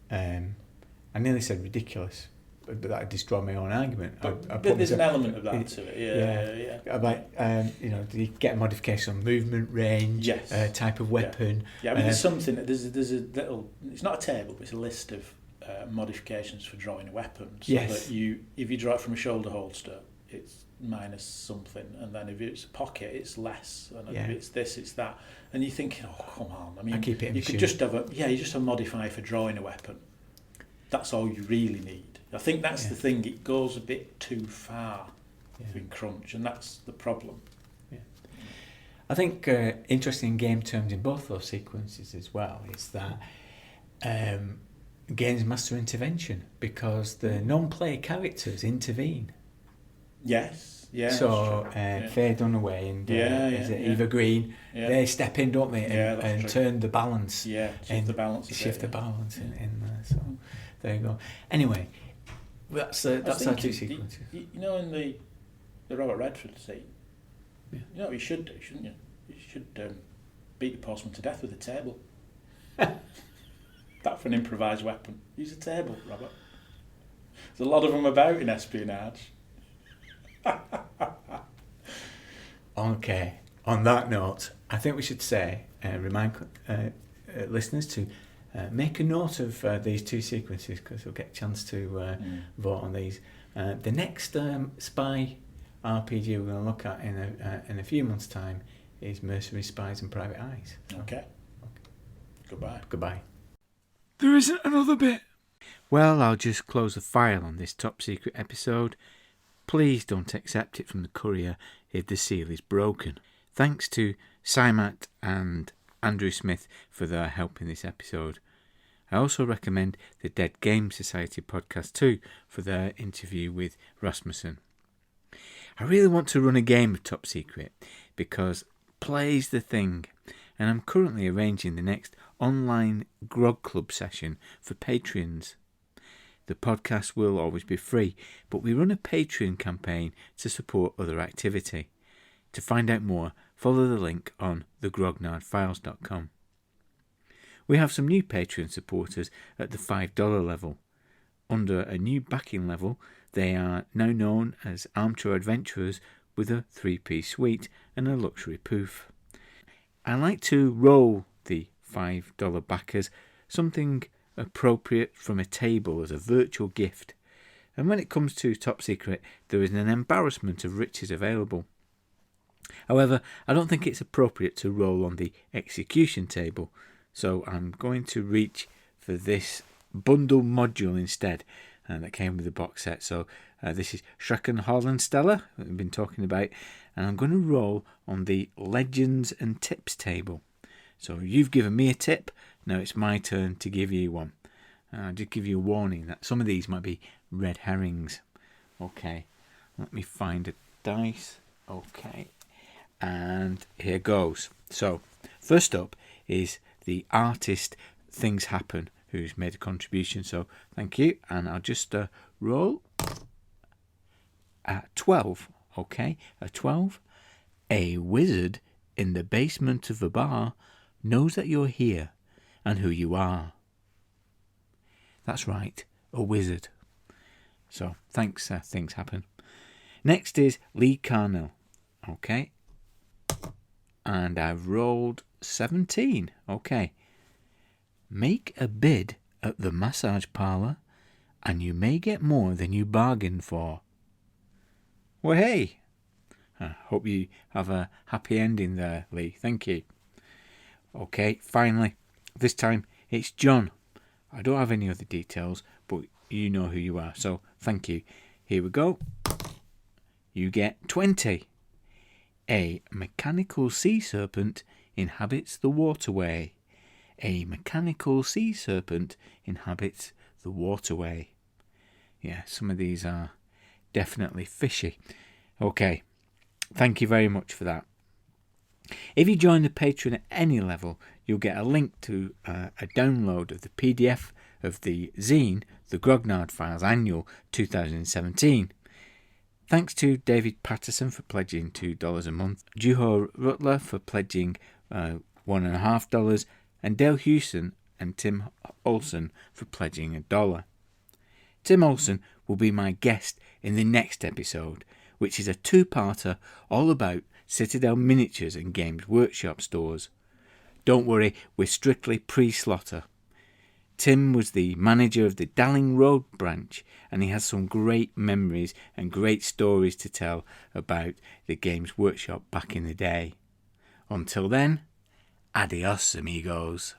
I nearly said ridiculous, but that would destroy my own argument. But there's an element of that to it. About you get a modification on movement, range, type of weapon. I mean, there's something. There's a little. It's not a table, but it's a list of modifications for drawing a weapon. So that if you draw it from a shoulder holster, it's minus something, and then if it's a pocket, it's less, and if it's this, it's that, and you're thinking, oh come on! I mean, you could just have a modifier for drawing a weapon. That's all you really need. I think that's the thing. It goes a bit too far in crunch, and that's the problem. Yeah. I think interesting in game terms in both those sequences as well is that games master intervention, because the non-player characters intervene. Yes. Yeah. So Faye Dunaway and Eva Green, they step in, don't they, and turn the balance. Yeah, shift the balance. In there. So there you go. Anyway, that's our two sequences. In the Robert Redford scene, you know what you should do, shouldn't you? You should beat the postman to death with a table. That for an improvised weapon. Use a table, Robert. There's a lot of them about in espionage. Okay. On that note, I think we should say, remind listeners to make a note of these two sequences, because we'll get a chance to vote on these. The next spy RPG we're going to look at in a few months' time is Mercenary Spies and Private Eyes. Okay. Goodbye. There isn't another bit. Well, I'll just close the file on this top secret episode. Please don't accept it from the courier if the seal is broken. Thanks to Simat and Andrew Smith for their help in this episode. I also recommend the Dead Game Society podcast too for their interview with Rasmussen. I really want to run a game of Top Secret because play's the thing, and I'm currently arranging the next online grog club session for Patreons. The podcast will always be free, but we run a Patreon campaign to support other activity. To find out more, follow the link on thegrognardfiles.com. We have some new Patreon supporters at the $5 level. Under a new backing level, they are now known as Armchair Adventurers with a 3-piece suite and a luxury poof. I like to roll the $5 backers something appropriate from a table as a virtual gift. And when it comes to Top Secret, there is an embarrassment of riches available. However, I don't think it's appropriate to roll on the execution table, so I'm going to reach for this bundle module instead, that came with the box set. So this is Schrecken Holland Stella that we've been talking about, and I'm going to roll on the Legends and Tips table. So you've given me a tip, now it's my turn to give you one. I'll just give you a warning that some of these might be red herrings. Okay, let me find a dice. Okay, and here goes. So first up is the artist Things Happen, who's made a contribution, so thank you. And I'll just roll a 12. Okay, a 12. A wizard in the basement of a bar knows that you're here and who you are. That's right, a wizard. So thanks, Things Happen. Next is Lee Carnell. Okay, and I've rolled 17. Okay. Make a bid at the massage parlour and you may get more than you bargained for. Well, hey, I hope you have a happy ending there, Lee. Thank you. Okay, finally, this time it's John. I don't have any other details, but you know who you are, so thank you. Here we go. You get 20. A mechanical sea serpent inhabits the waterway. A mechanical sea serpent inhabits the waterway. Yeah, some of these are definitely fishy. Okay, thank you very much for that. If you join the Patreon at any level, you'll get a link to a download of the PDF of the zine, the Grognard Files Annual 2017. Thanks to David Patterson for pledging $2 a month, Juho Rutler for pledging $1.50, and Dale Hewson and Tim Olsen for pledging $1. Tim Olsen will be my guest in the next episode, which is a 2-parter all about Citadel Miniatures and Games Workshop stores. Don't worry, we're strictly pre-slaughter. Tim was the manager of the Dalling Road branch, and he has some great memories and great stories to tell about the Games Workshop back in the day. Until then, adios amigos.